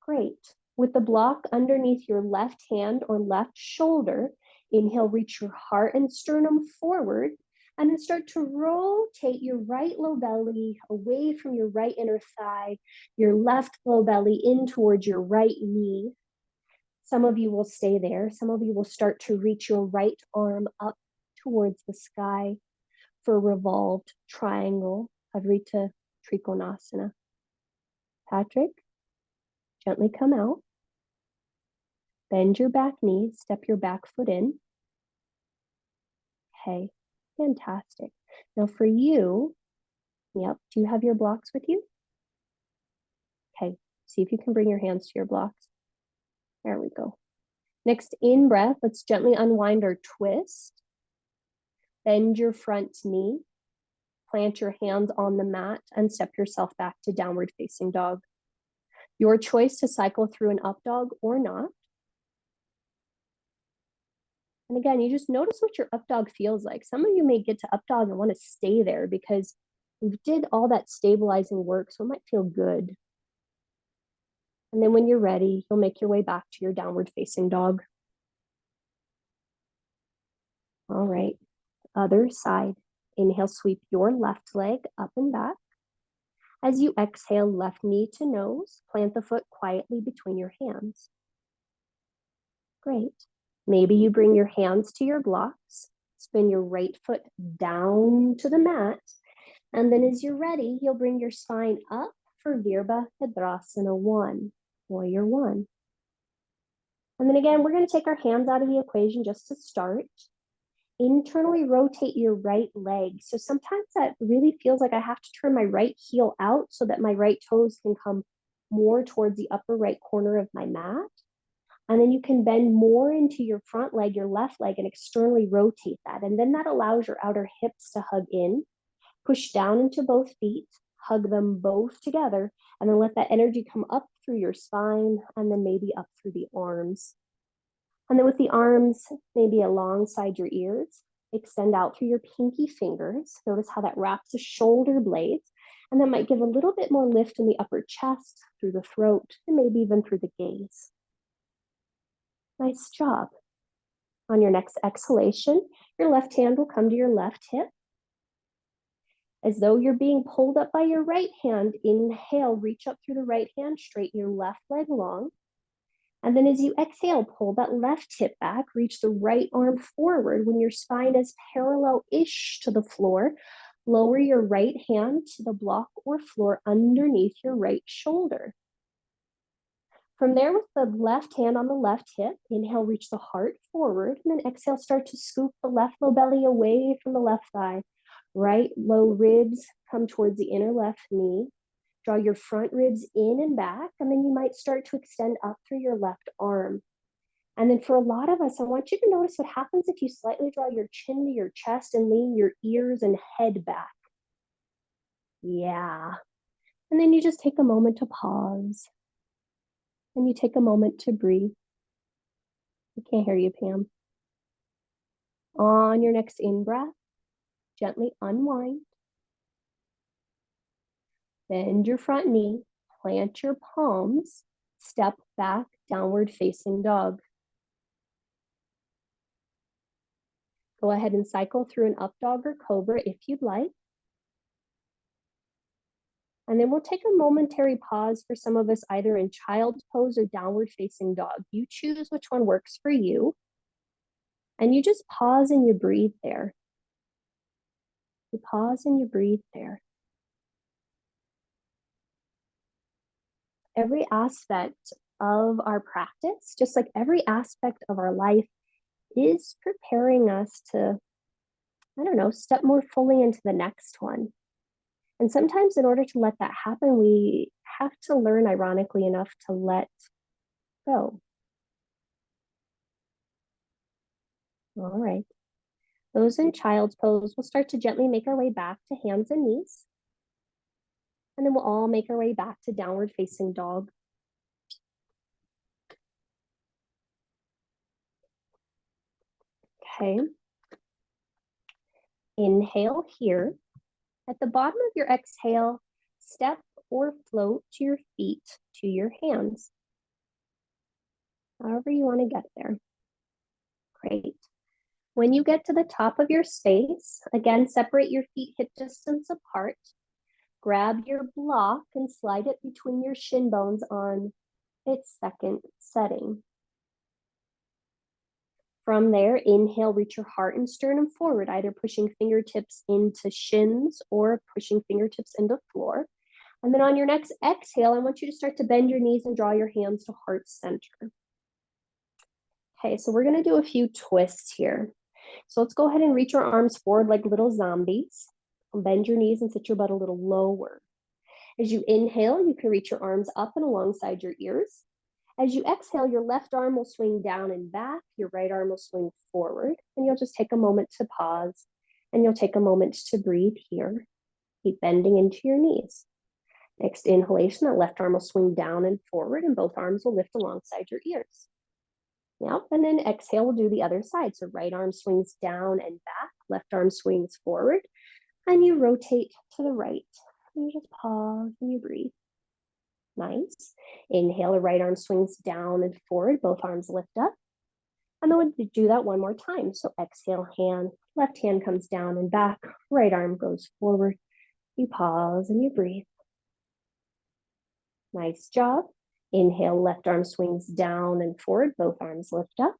A: Great. With the block underneath your left hand or left shoulder, inhale, reach your heart and sternum forward, and then start to rotate your right low belly away from your right inner thigh, your left low belly in towards your right knee. Some of you will stay there. Some of you will start to reach your right arm up towards the sky for revolved triangle, Advaita Trikonasana. Patrick, gently come out. Bend your back knee, step your back foot in. Okay, fantastic. Now for you, do you have your blocks with you? Okay, see if you can bring your hands to your blocks. There we go. Next in breath, let's gently unwind or twist. Bend your front knee, plant your hands on the mat, and step yourself back to downward facing dog. Your choice to cycle through an up dog or not. And again, you just notice what your up dog feels like. Some of you may get to up dog and want to stay there because you did all that stabilizing work, so it might feel good. And then when you're ready, you'll make your way back to your downward facing dog. All right, other side. Inhale, sweep your left leg up and back. As you exhale, left knee to nose, plant the foot quietly between your hands. Great. Maybe you bring your hands to your blocks, spin your right foot down to the mat, and then as you're ready, you'll bring your spine up for Virabhadrasana 1, warrior 1. And then again, we're going to take our hands out of the equation just to start. Internally rotate your right leg. So sometimes that really feels like I have to turn my right heel out so that my right toes can come more towards the upper right corner of my mat. And then you can bend more into your front leg, your left leg, and externally rotate that. And then that allows your outer hips to hug in, push down into both feet, hug them both together, and then let that energy come up through your spine and then maybe up through the arms. And then with the arms, maybe alongside your ears, extend out through your pinky fingers. Notice how that wraps the shoulder blades, and that might give a little bit more lift in the upper chest, through the throat, and maybe even through the gaze. Nice job. On your next exhalation, your left hand will come to your left hip. As though you're being pulled up by your right hand, inhale, reach up through the right hand, straighten your left leg long. And then as you exhale, pull that left hip back, reach the right arm forward when your spine is parallel-ish to the floor. Lower your right hand to the block or floor underneath your right shoulder. From there, with the left hand on the left hip, inhale, reach the heart forward, and then exhale, start to scoop the left low belly away from the left thigh. Right low ribs come towards the inner left knee. Draw your front ribs in and back, and then you might start to extend up through your left arm. And then for a lot of us, I want you to notice what happens if you slightly draw your chin to your chest and lean your ears and head back. Yeah. And then you just take a moment to pause. And you take a moment to breathe. I can't hear you, Pam. On your next in-breath, gently unwind. Bend your front knee, plant your palms, step back, downward facing dog. Go ahead and cycle through an up dog or cobra if you'd like. And then we'll take a momentary pause for some of us, either in child's pose or downward facing dog. You choose which one works for you. And you just pause and you breathe there. You pause and you breathe there. Every aspect of our practice, just like every aspect of our life, is preparing us to, I don't know, step more fully into the next one. And sometimes in order to let that happen, we have to learn, ironically enough, to let go. All right. Those in child's pose, we'll start to gently make our way back to hands and knees. And then we'll all make our way back to downward facing dog. Okay. Inhale here. At the bottom of your exhale, step or float to your feet, to your hands. However you want to get there. Great. When you get to the top of your space, again, separate your feet hip distance apart. Grab your block and slide it between your shin bones on its second setting. From there, inhale, reach your heart and sternum forward, either pushing fingertips into shins or pushing fingertips into floor. And then on your next exhale, I want you to start to bend your knees and draw your hands to heart center. Okay, so we're gonna do a few twists here. So let's go ahead and reach your arms forward like little zombies. Bend your knees and sit your butt a little lower. As you inhale, you can reach your arms up and alongside your ears. As you exhale, your left arm will swing down and back, your right arm will swing forward, and you'll just take a moment to pause, and you'll take a moment to breathe here. Keep bending into your knees. Next inhalation, that left arm will swing down and forward, and both arms will lift alongside your ears. Yep, and then exhale, we'll do the other side. So right arm swings down and back, left arm swings forward, and you rotate to the right. And you just pause and you breathe. Nice. Inhale, the right arm swings down and forward, both arms lift up. And then we'll do that one more time. So exhale, hand, left hand comes down and back, right arm goes forward. You pause and you breathe. Nice job. Inhale, left arm swings down and forward, both arms lift up.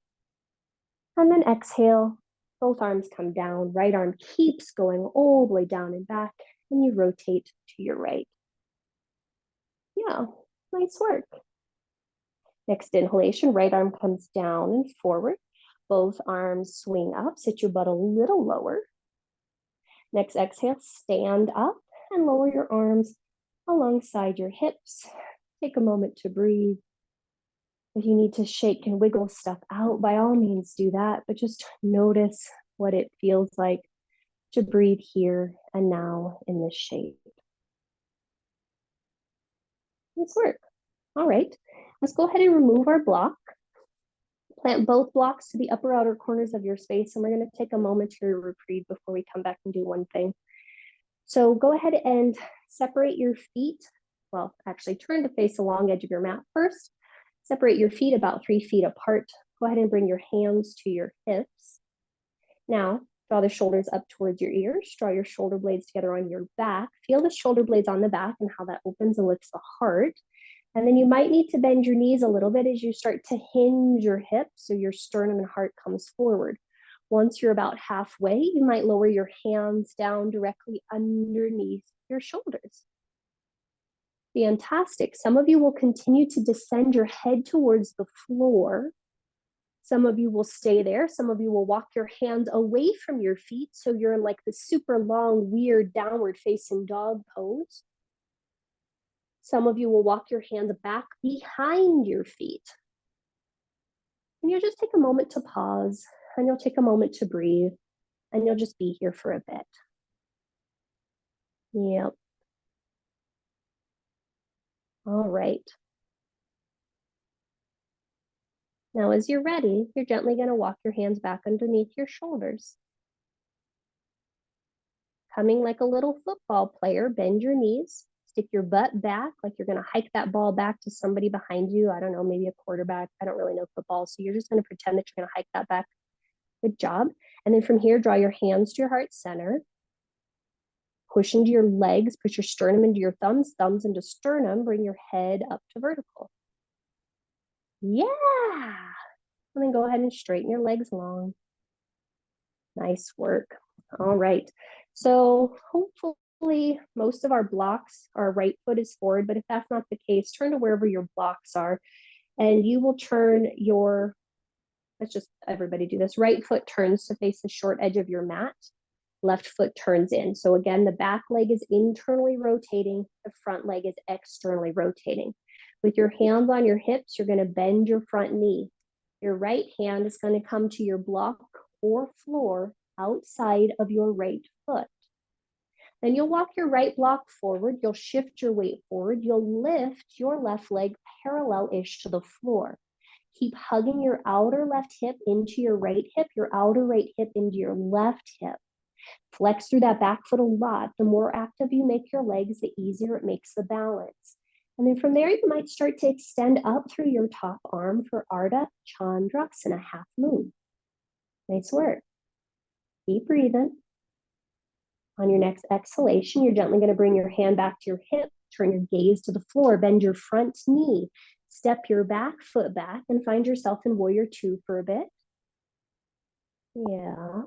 A: And then exhale, both arms come down, right arm keeps going all the way down and back, and you rotate to your right. Yeah, nice work. Next inhalation, right arm comes down and forward. Both arms swing up, sit your butt a little lower. Next exhale, stand up and lower your arms alongside your hips. Take a moment to breathe. If you need to shake and wiggle stuff out, by all means do that, but just notice what it feels like to breathe here and now in this shape. Nice work. All right, let's go ahead and remove our block. Plant both blocks to the upper outer corners of your space, and we're going to take a momentary reprieve before we come back and do one thing. So go ahead and separate your feet. Well, actually turn to face the long edge of your mat first. Separate your feet about 3 feet apart. Go ahead and bring your hands to your hips. Now, draw the shoulders up towards your ears. Draw your shoulder blades together on your back. Feel the shoulder blades on the back and how that opens and lifts the heart. And then you might need to bend your knees a little bit as you start to hinge your hips so your sternum and heart comes forward. Once you're about halfway, you might lower your hands down directly underneath your shoulders. Fantastic. Some of you will continue to descend your head towards the floor. Some of you will stay there. Some of you will walk your hands away from your feet so you're in like the super long, weird downward facing dog pose. Some of you will walk your hands back behind your feet. And you'll just take a moment to pause, and you'll take a moment to breathe, and you'll just be here for a bit. Yep. All right. Now, as you're ready, you're gently going to walk your hands back underneath your shoulders. Coming like a little football player, bend your knees, stick your butt back like you're going to hike that ball back to somebody behind you. I don't know, maybe a quarterback. I don't really know football. So you're just going to pretend that you're going to hike that back. Good job. And then from here, draw your hands to your heart center. Push into your legs, push your sternum into your thumbs, thumbs into sternum, bring your head up to vertical. Yeah. And then go ahead and straighten your legs long. Nice work. All right. So hopefully most of our blocks, our right foot is forward, but if that's not the case, turn to wherever your blocks are and you will turn your, let's just everybody do this, right foot turns to face the short edge of your mat. Left foot turns in. So again, the back leg is internally rotating. The front leg is externally rotating. With your hands on your hips, you're going to bend your front knee. Your right hand is going to come to your block or floor outside of your right foot. Then you'll walk your right block forward. You'll shift your weight forward. You'll lift your left leg parallel-ish to the floor. Keep hugging your outer left hip into your right hip, your outer right hip into your left hip. Flex through that back foot a lot. The more active you make your legs, the easier it makes the balance. And then from there, you might start to extend up through your top arm for Ardha Chandrasana, half moon. Nice work. Keep breathing. On your next exhalation, you're gently going to bring your hand back to your hip, turn your gaze to the floor, bend your front knee, step your back foot back, and find yourself in warrior two for a bit. Yeah.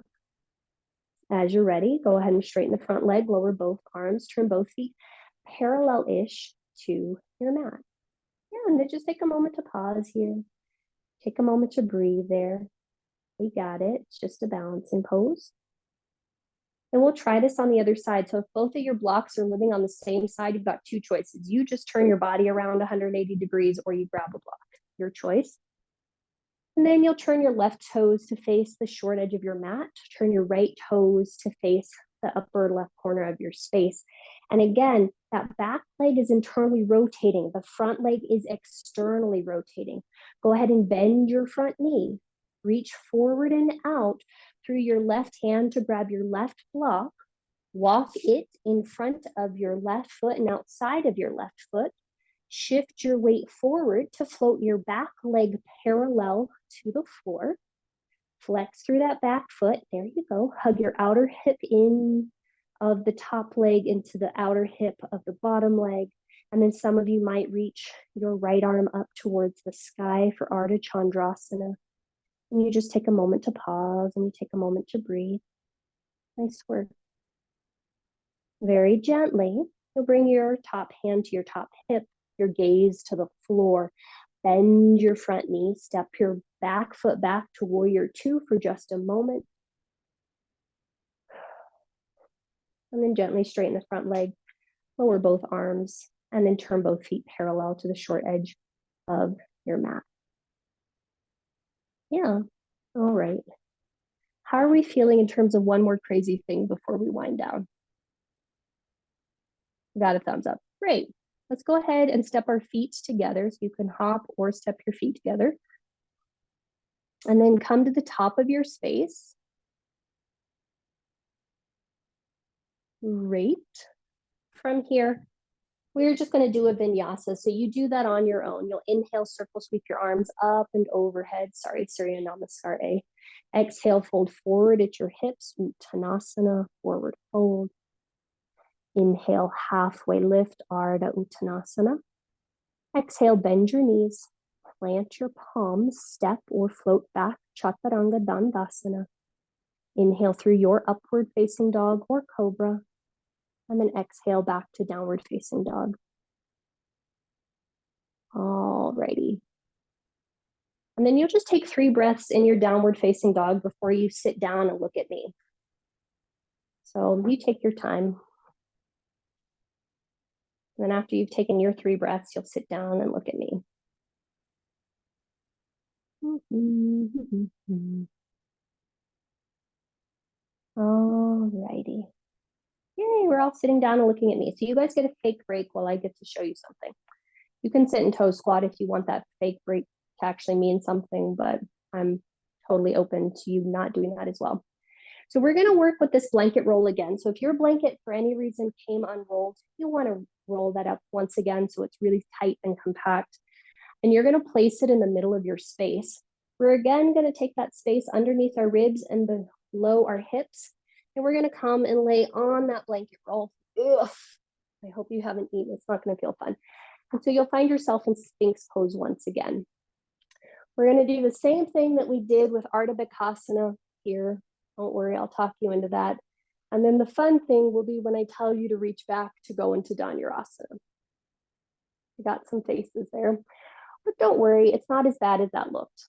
A: As you're ready, go ahead and straighten the front leg, lower both arms, turn both feet parallel-ish to your mat. Yeah, and then just take a moment to pause here. Take a moment to breathe there. We got it. It's just a balancing pose. And we'll try this on the other side. So if both of your blocks are living on the same side, you've got two choices. You just turn your body around 180 degrees or you grab a block. Your choice. And then you'll turn your left toes to face the short edge of your mat. Turn your right toes to face the upper left corner of your space. And again, that back leg is internally rotating. The front leg is externally rotating. Go ahead and bend your front knee. Reach forward and out through your left hand to grab your left block. Walk it in front of your left foot and outside of your left foot. Shift your weight forward to float your back leg parallel to the floor. Flex through that back foot. There you go. Hug your outer hip in of the top leg into the outer hip of the bottom leg. And then some of you might reach your right arm up towards the sky for Ardha Chandrasana. And you just take a moment to pause and you take a moment to breathe. Nice work. Very gently, you'll bring your top hand to your top hip, your gaze to the floor. Bend your front knee, step your back foot back to warrior two for just a moment. And then gently straighten the front leg, lower both arms, and then turn both feet parallel to the short edge of your mat. Yeah, all right. How are we feeling in terms of one more crazy thing before we wind down? Got a thumbs up. Great. Let's go ahead and step our feet together. So you can hop or step your feet together. And then come to the top of your space. Great. From here, we're just going to do a vinyasa. So you do that on your own. You'll inhale, circle, sweep your arms up and overhead. Sorry, Surya Namaskar. Exhale, fold forward at your hips. Uttanasana, forward fold. Inhale, halfway lift, Ardha Uttanasana. Exhale, bend your knees. Plant your palms, step or float back, Chaturanga Dandasana. Inhale through your upward facing dog or cobra. And then exhale back to downward facing dog. Alrighty. And then you'll just take 3 breaths in your downward facing dog before you sit down and look at me. So you take your time. And then after you've taken your 3 breaths, you'll sit down and look at me. All righty. Yay, we're all sitting down and looking at me. So you guys get a fake break while I get to show you something. You can sit in toe squat if you want that fake break to actually mean something, but I'm totally open to you not doing that as well. So we're gonna work with this blanket roll again. So if your blanket for any reason came unrolled, you wanna roll that up once again so it's really tight and compact. And you're gonna place it in the middle of your space. We're again gonna take that space underneath our ribs and below our hips. And we're gonna come and lay on that blanket roll. Ugh. I hope you haven't eaten, it's not gonna feel fun. And so you'll find yourself in Sphinx pose once again. We're gonna do the same thing that we did with Ardha Bhakasana here. Don't worry, I'll talk you into that. And then the fun thing will be when I tell you to reach back to go into Dhanurasana. I got some faces there, but don't worry, it's not as bad as that looked.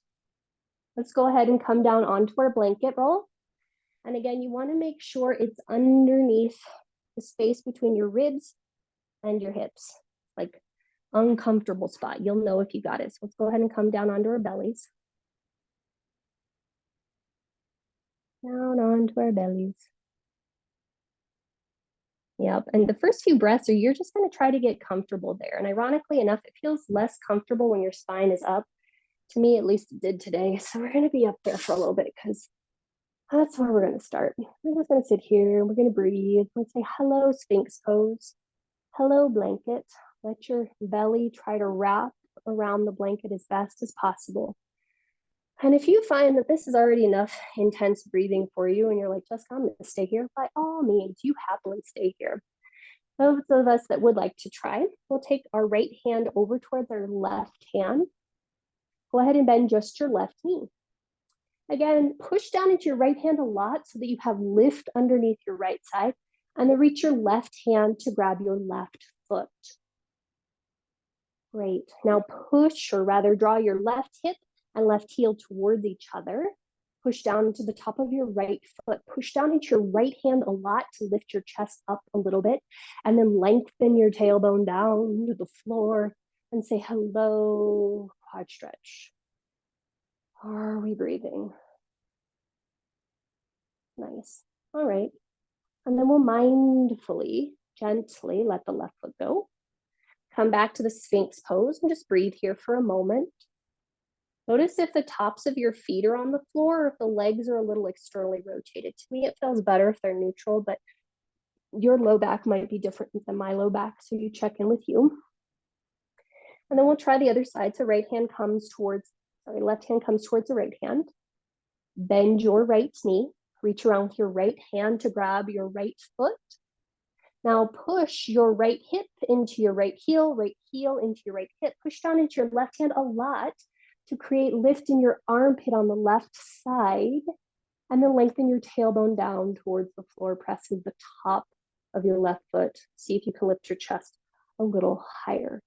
A: Let's go ahead and come down onto our blanket roll. And again, you wanna make sure it's underneath the space between your ribs and your hips, like uncomfortable spot. You'll know if you got it. So let's go ahead and come down onto our bellies. Down onto our bellies. Yep, and the first few breaths are you're just gonna try to get comfortable there. And ironically enough, it feels less comfortable when your spine is up. To me, at least it did today. So we're gonna be up there for a little bit because that's where we're gonna start. We're just gonna sit here, we're gonna breathe. Let's say hello, Sphinx pose. Hello, blanket. Let your belly try to wrap around the blanket as best as possible. And if you find that this is already enough intense breathing for you and you're like, Jessica, I'm going to stay here, by all means, you happily stay here. Those of us that would like to try, we'll take our right hand over towards our left hand. Go ahead and bend just your left knee. Again, push down into your right hand a lot so that you have lift underneath your right side, and then reach your left hand to grab your left foot. Great. Now push, or rather draw your left hip and left heel towards each other. Push down into the top of your right foot. Push down into your right hand a lot to lift your chest up a little bit. And then lengthen your tailbone down to the floor and say hello, quad stretch. Are we breathing? Nice. All right. And then we'll mindfully, gently let the left foot go. Come back to the Sphinx pose and just breathe here for a moment. Notice if the tops of your feet are on the floor or if the legs are a little externally rotated. To me, it feels better if they're neutral, but your low back might be different than my low back, so you check in with you. And then we'll try the other side. So left hand comes towards the right hand. Bend your right knee. Reach around with your right hand to grab your right foot. Now push your right hip into your right heel into your right hip. Push down into your left hand a lot to create lift in your armpit on the left side, and then lengthen your tailbone down towards the floor, pressing the top of your left foot. See if you can lift your chest a little higher.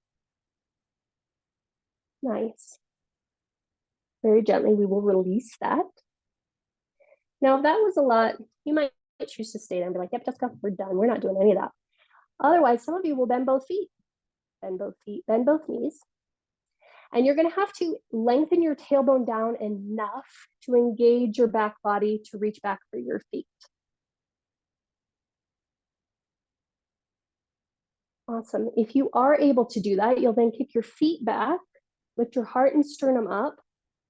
A: Nice. Very gently, we will release that. Now, if that was a lot, you might choose to stay there and be like, yep, Jessica, we're done. We're not doing any of that. Otherwise, some of you will bend both feet, bend both knees. And you're gonna have to lengthen your tailbone down enough to engage your back body to reach back for your feet. Awesome. If you are able to do that, you'll then kick your feet back, lift your heart and sternum up,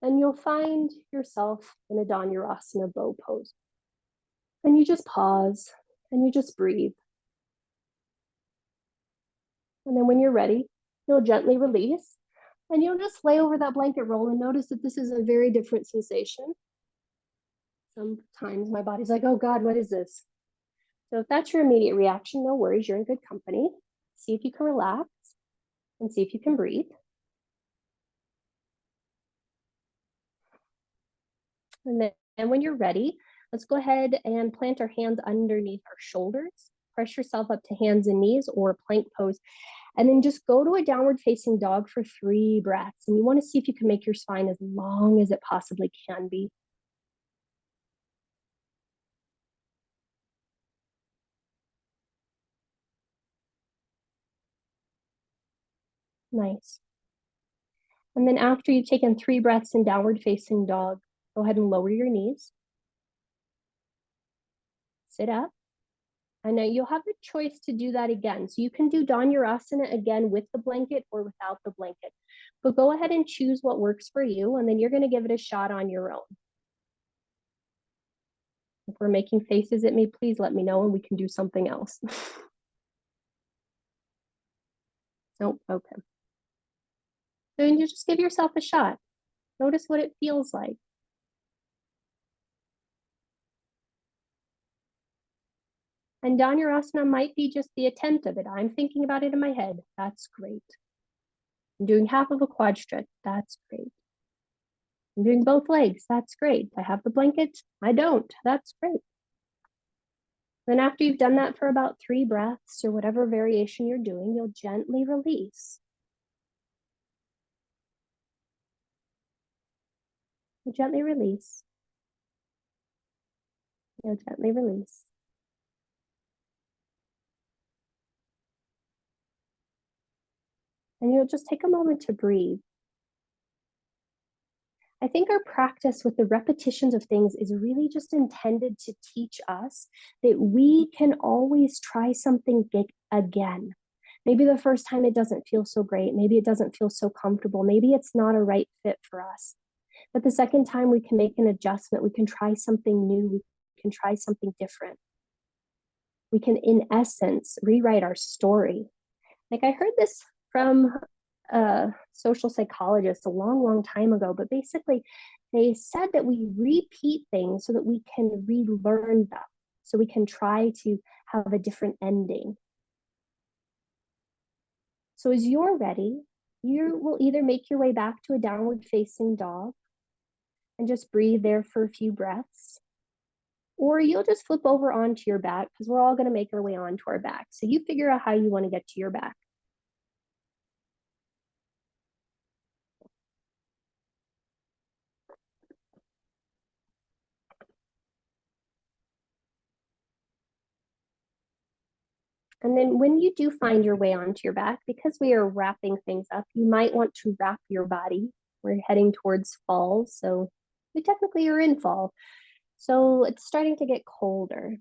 A: and you'll find yourself in a Dhanurasana bow pose. And you just pause and you just breathe. And then when you're ready, you'll gently release and you'll just lay over that blanket roll and notice that this is a very different sensation. Sometimes my body's like, oh God, what is this? So if that's your immediate reaction, no worries, you're in good company. See if you can relax and see if you can breathe. And then when you're ready, let's go ahead and plant our hands underneath our shoulders. Press yourself up to hands and knees or plank pose. And then just go to a downward facing dog for 3 breaths. And you want to see if you can make your spine as long as it possibly can be. Nice. And then after you've taken 3 breaths in downward facing dog, go ahead and lower your knees. Sit up. And now you'll have the choice to do that again. So you can do Asana again with the blanket or without the blanket. But go ahead and choose what works for you, and then you're going to give it a shot on your own. If we're making faces at me, please let me know and we can do something else. Nope, okay. So you just give yourself a shot. Notice what it feels like. And Asana might be just the attempt of it. I'm thinking about it in my head. That's great. I'm doing half of a quad stretch. That's great. I'm doing both legs. That's great. I have the blanket. I don't. That's great. Then after you've done that for about 3 breaths or whatever variation you're doing, you'll gently release. You'll gently release. You'll gently release. And you'll just take a moment to breathe. I think our practice with the repetitions of things is really just intended to teach us that we can always try something again. Maybe the first time it doesn't feel so great. Maybe it doesn't feel so comfortable. Maybe it's not a right fit for us. But the second time we can make an adjustment, we can try something new, we can try something different. We can, in essence, rewrite our story. Like I heard this from a social psychologist a long, long time ago, but basically they said that we repeat things so that we can relearn them, so we can try to have a different ending. So as you're ready, you will either make your way back to a downward facing dog and just breathe there for a few breaths, or you'll just flip over onto your back because we're all going to make our way onto our back. So you figure out how you want to get to your back. And then when you do find your way onto your back, because we are wrapping things up, you might want to wrap your body. We're heading towards fall, so we technically are in fall. So it's starting to get colder.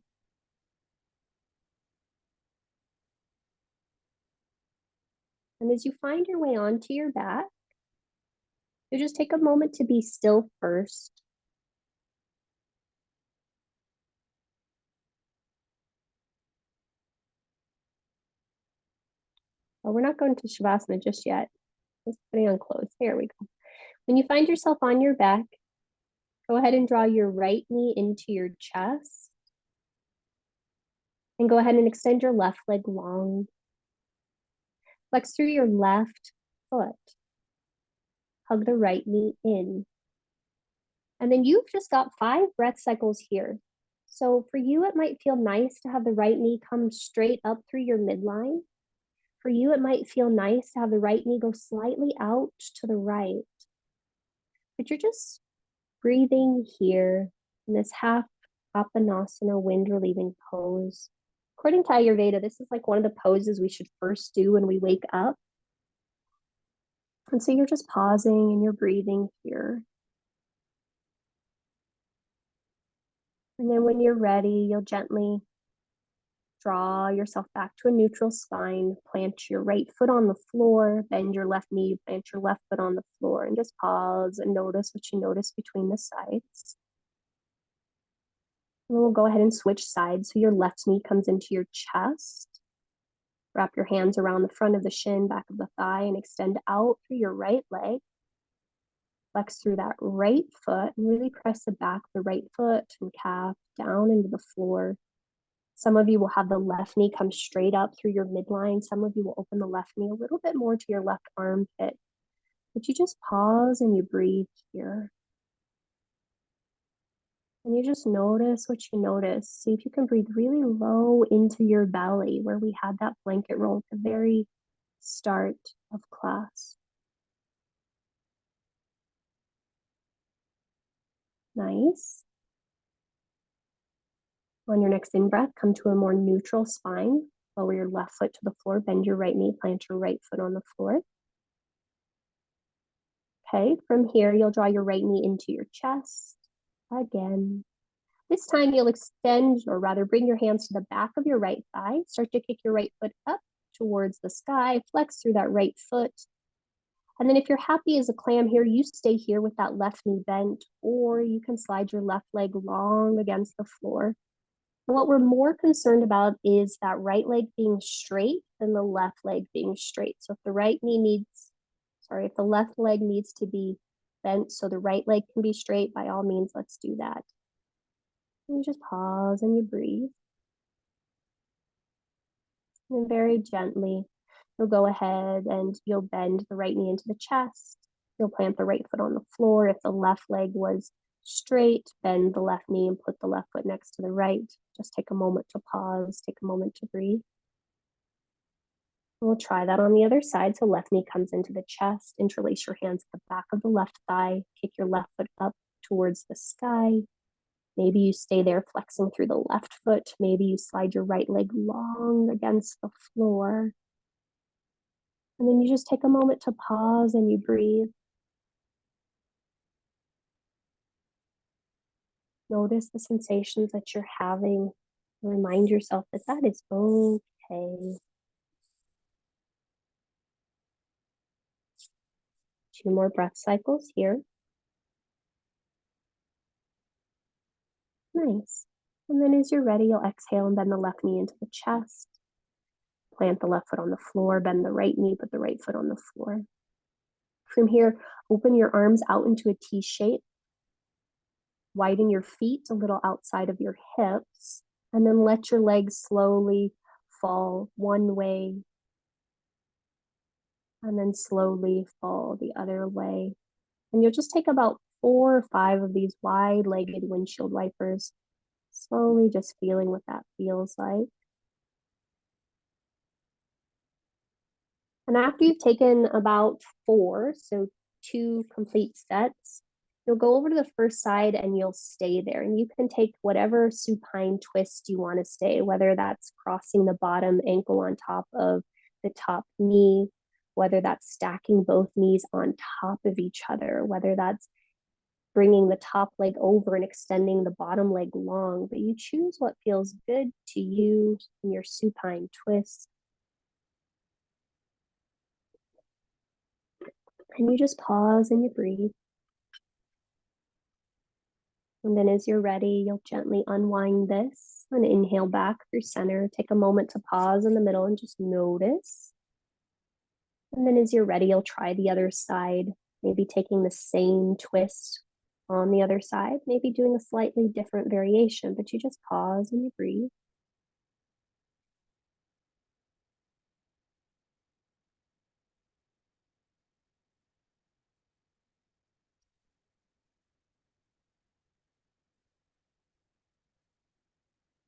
A: And as you find your way onto your back, you just take a moment to be still first. Oh, we're not going to Shavasana just yet. Just putting on clothes. There we go. When you find yourself on your back, go ahead and draw your right knee into your chest. And go ahead and extend your left leg long. Flex through your left foot. Hug the right knee in. And then you've just got 5 breath cycles here. So for you, it might feel nice to have the right knee come straight up through your midline. For you, it might feel nice to have the right knee go slightly out to the right. But you're just breathing here in this half Apanasana wind relieving pose. According to Ayurveda, this is like one of the poses we should first do when we wake up. And so you're just pausing and you're breathing here. And then when you're ready, you'll gently draw yourself back to a neutral spine, plant your right foot on the floor, bend your left knee, plant your left foot on the floor, and just pause and notice what you notice between the sides. And then we'll go ahead and switch sides. So your left knee comes into your chest. Wrap your hands around the front of the shin, back of the thigh, and extend out through your right leg. Flex through that right foot and really press the back of the right foot and calf down into the floor. Some of you will have the left knee come straight up through your midline. Some of you will open the left knee a little bit more to your left armpit. But you just pause and you breathe here. And you just notice what you notice. See if you can breathe really low into your belly where we had that blanket roll at the very start of class. Nice. On your next in-breath, come to a more neutral spine. Lower your left foot to the floor, bend your right knee, plant your right foot on the floor. Okay, from here, you'll draw your right knee into your chest again. This time you'll extend, or rather bring your hands to the back of your right thigh. Start to kick your right foot up towards the sky, flex through that right foot. And then if you're happy as a clam here, you stay here with that left knee bent, or you can slide your left leg long against the floor. And what we're more concerned about is that right leg being straight than the left leg being straight. So if the if the left leg needs to be bent so the right leg can be straight, by all means, let's do that. And you just pause and you breathe. And very gently, you'll go ahead and you'll bend the right knee into the chest. You'll plant the right foot on the floor. If the left leg was straight, bend the left knee and put the left foot next to the right. Just take a moment to pause, take a moment to breathe. We'll try that on the other side. So left knee comes into the chest, interlace your hands at the back of the left thigh, kick your left foot up towards the sky. Maybe you stay there flexing through the left foot. Maybe you slide your right leg long against the floor. And then you just take a moment to pause and you breathe. Notice the sensations that you're having. Remind yourself that that is okay. 2 more breath cycles here. Nice. And then as you're ready, you'll exhale and bend the left knee into the chest. Plant the left foot on the floor, bend the right knee, put the right foot on the floor. From here, open your arms out into a T shape. Widen your feet a little outside of your hips, and then let your legs slowly fall one way, and then slowly fall the other way. And you'll just take about 4 or 5 of these wide-legged windshield wipers, slowly just feeling what that feels like. And after you've taken about 4, so 2 complete sets, you'll go over to the first side and you'll stay there. And you can take whatever supine twist you want to stay, whether that's crossing the bottom ankle on top of the top knee, whether that's stacking both knees on top of each other, whether that's bringing the top leg over and extending the bottom leg long. But you choose what feels good to you in your supine twist. And you just pause and you breathe. And then as you're ready, you'll gently unwind this and inhale back through center. Take a moment to pause in the middle and just notice. And then as you're ready, you'll try the other side, maybe taking the same twist on the other side, maybe doing a slightly different variation, but you just pause and you breathe.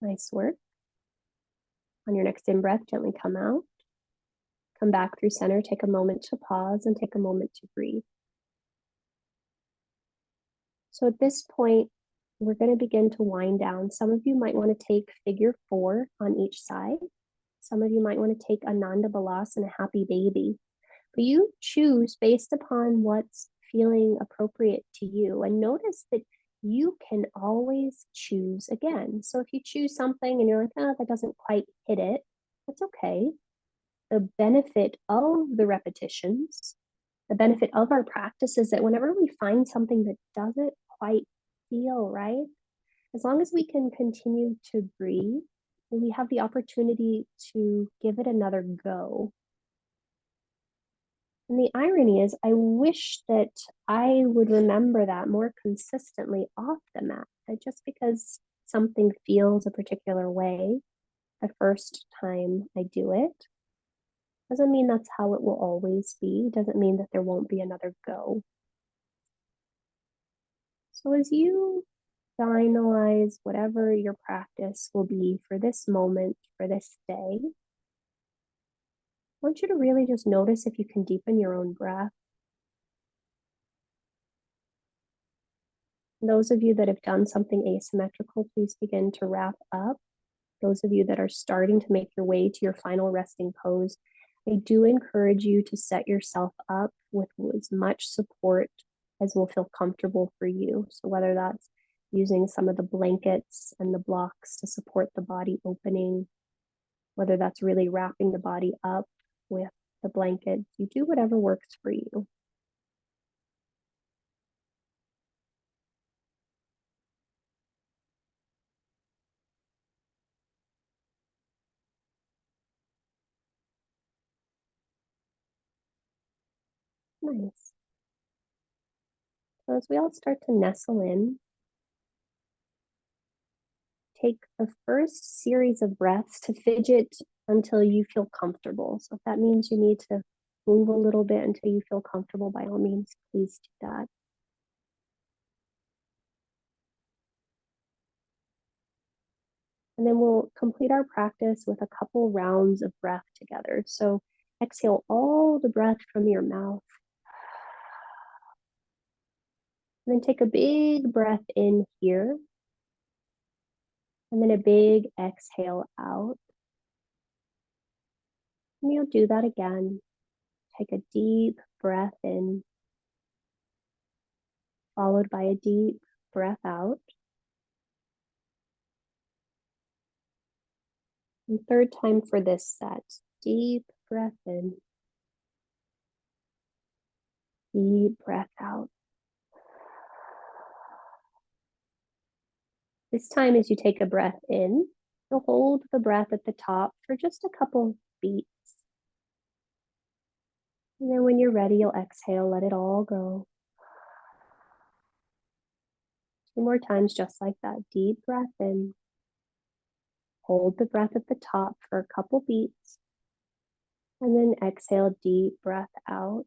A: Nice work. On your next in-breath, gently come out. Come back through center, take a moment to pause and take a moment to breathe. So at this point, we're going to begin to wind down. Some of you might want to take figure 4 on each side. Some of you might want to take Ananda Balasana, Happy Baby. But you choose based upon what's feeling appropriate to you. And notice that you can always choose again. So if you choose something and you're like, oh, that doesn't quite hit it, that's okay. The benefit of the repetitions, the benefit of our practice is that whenever we find something that doesn't quite feel right, as long as we can continue to breathe and we have the opportunity to give it another go. And the irony is, I wish that I would remember that more consistently off the mat, that just because something feels a particular way the first time I do it, doesn't mean that's how it will always be, doesn't mean that there won't be another go. So as you finalize whatever your practice will be for this moment, for this day, I want you to really just notice if you can deepen your own breath. Those of you that have done something asymmetrical, please begin to wrap up. Those of you that are starting to make your way to your final resting pose, I do encourage you to set yourself up with as much support as will feel comfortable for you. So, whether that's using some of the blankets and the blocks to support the body opening, whether that's really wrapping the body up with the blankets, you do whatever works for you. Nice. So, as we all start to nestle in, take the first series of breaths to fidget until you feel comfortable. So if that means you need to move a little bit until you feel comfortable, by all means, please do that. And then we'll complete our practice with a couple rounds of breath together. So exhale all the breath from your mouth. And then take a big breath in here. And then a big exhale out. And you'll do that again. Take a deep breath in, followed by a deep breath out. And third time for this set. Deep breath in, deep breath out. This time, as you take a breath in, you'll hold the breath at the top for just a couple beats. And then when you're ready, you'll exhale, let it all go. Two more times, just like that. Deep breath in, hold the breath at the top for a couple beats, and then exhale, deep breath out.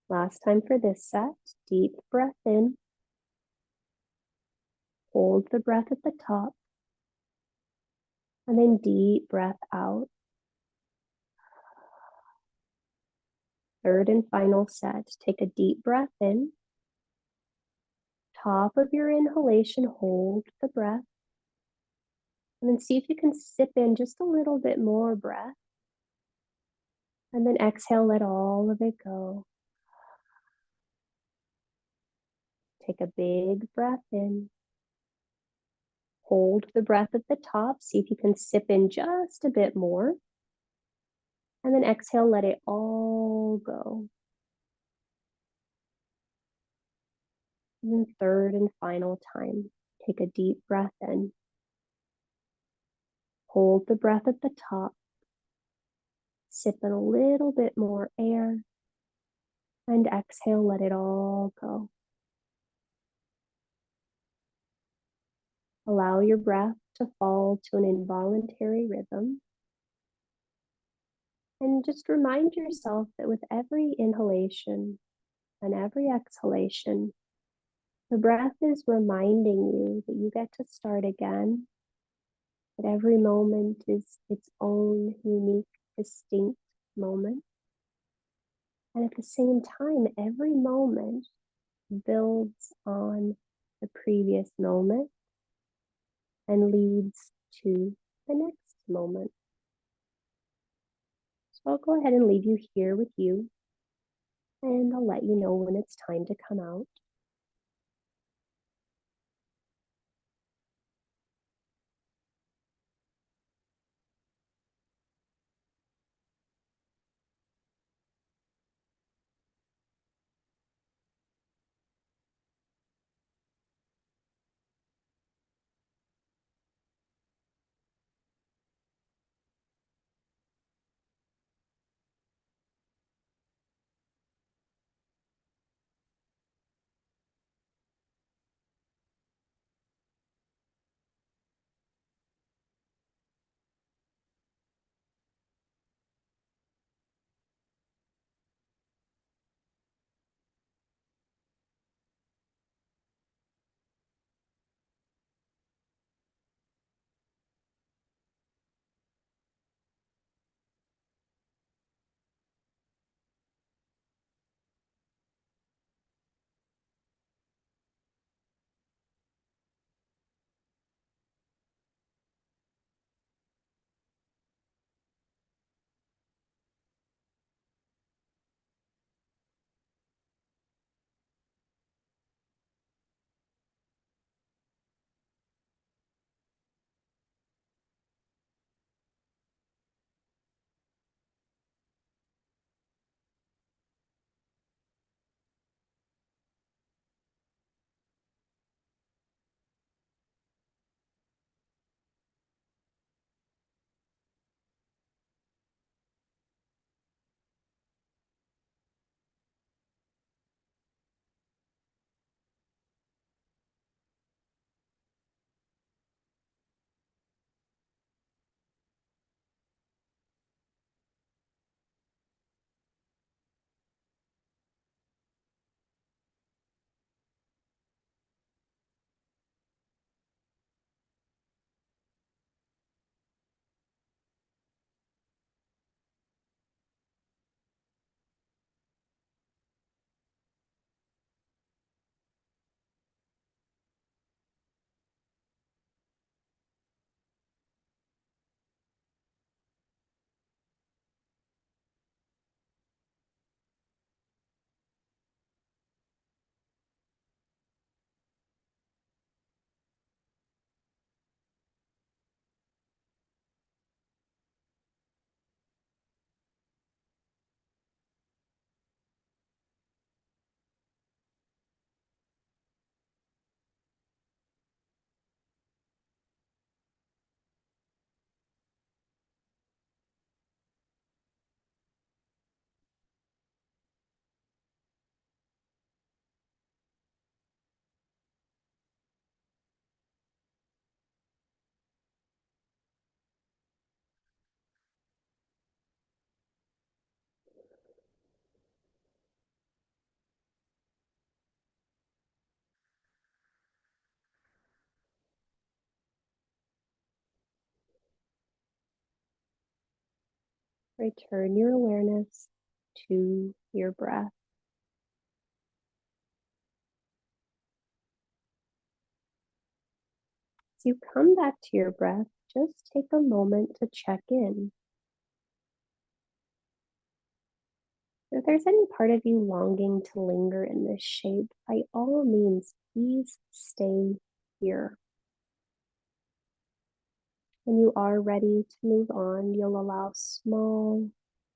A: Last time for this set, deep breath in, hold the breath at the top, and then deep breath out. Third and final set, take a deep breath in. Top of your inhalation, hold the breath. And then see if you can sip in just a little bit more breath. And then exhale, let all of it go. Take a big breath in. Hold the breath at the top. See if you can sip in just a bit more. And then exhale, let it all go. And then third and final time, take a deep breath in. Hold the breath at the top. Sip in a little bit more air. And exhale, let it all go. Allow your breath to fall to an involuntary rhythm. And just remind yourself that with every inhalation and every exhalation, the breath is reminding you that you get to start again, that every moment is its own unique, distinct moment. And at the same time, every moment builds on the previous moment and leads to the next moment. So I'll go ahead and leave you here with you, and I'll let you know when it's time to come out. Return your awareness to your breath. As you come back to your breath, just take a moment to check in. If there's any part of you longing to linger in this shape, by all means, please stay here. When you are ready to move on, you'll allow small,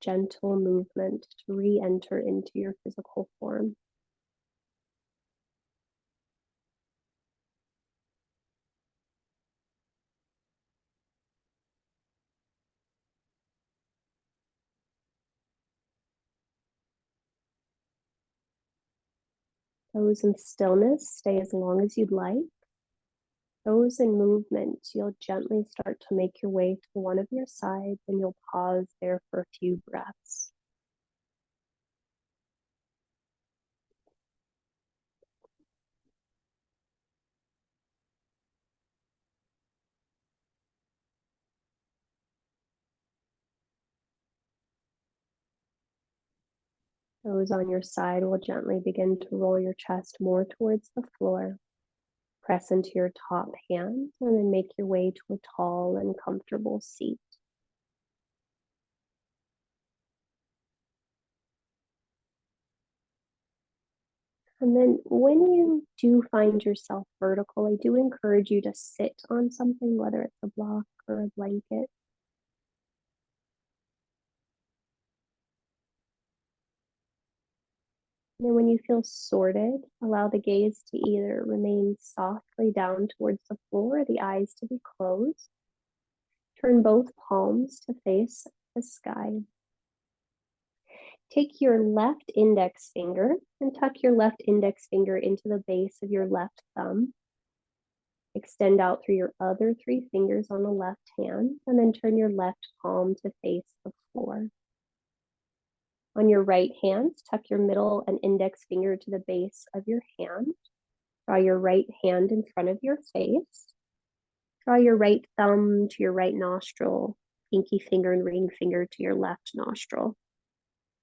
A: gentle movement to re-enter into your physical form. Those in stillness, stay as long as you'd like. Those in movement, you'll gently start to make your way to one of your sides and you'll pause there for a few breaths. Those on your side will gently begin to roll your chest more towards the floor. Press into your top hand and then make your way to a tall and comfortable seat. And then when you do find yourself vertical, I do encourage you to sit on something, whether it's a block or a blanket. And then when you feel sorted, allow the gaze to either remain softly down towards the floor or the eyes to be closed. Turn both palms to face the sky. Take your left index finger and tuck your left index finger into the base of your left thumb. Extend out through your other three fingers on the left hand, and then turn your left palm to face the floor. On your right hand, tuck your middle and index finger to the base of your hand. Draw your right hand in front of your face. Draw your right thumb to your right nostril, pinky finger and ring finger to your left nostril.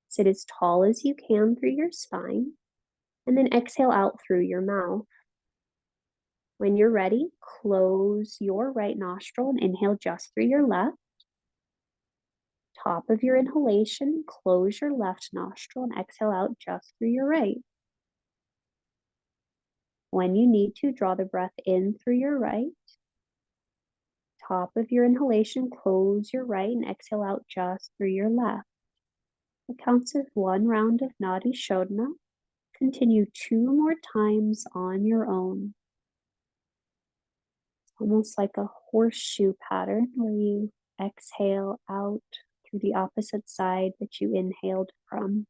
A: Sit as tall as you can through your spine, and then exhale out through your mouth. When you're ready, close your right nostril and inhale just through your left. Top of your inhalation, close your left nostril and exhale out just through your right. When you need to, draw the breath in through your right. Top of your inhalation, close your right and exhale out just through your left. It counts as one round of Nadi Shodhana. Continue 2 more times on your own. It's almost like a horseshoe pattern where you exhale out through the opposite side that you inhaled from.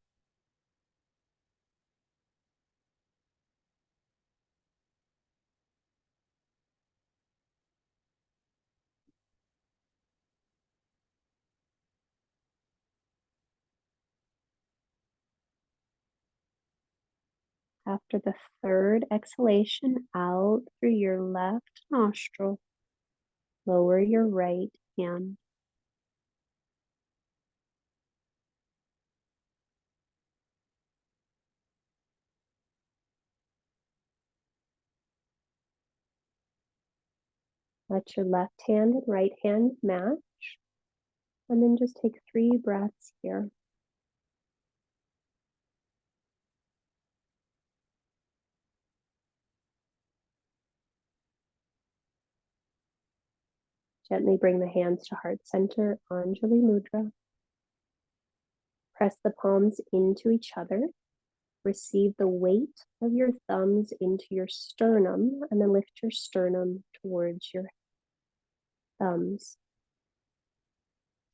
A: After the third exhalation out through your left nostril, lower your right hand. Let your left hand and right hand match. And then just take 3 breaths here. Gently bring the hands to heart center, Anjali Mudra. Press the palms into each other. Receive the weight of your thumbs into your sternum, and then lift your sternum towards your thumbs.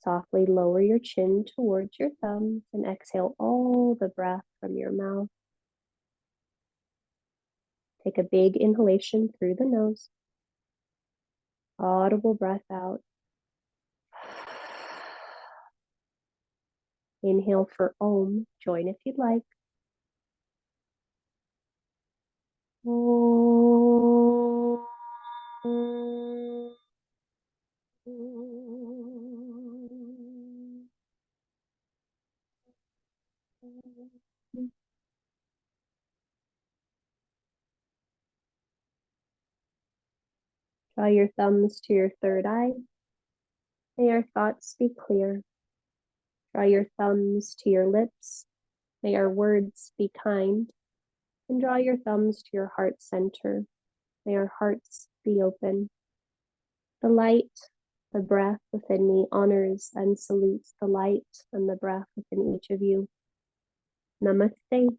A: Softly lower your chin towards your thumbs and exhale all the breath from your mouth. Take a big inhalation through the nose. Audible breath out. Inhale for Om. Join if you'd like. Om. Draw your thumbs to your third eye. May our thoughts be clear. Draw your thumbs to your lips. May our words be kind. And draw your thumbs to your heart center. May our hearts be open. The light, the breath within me honors and salutes the light and the breath within each of you. Namaste.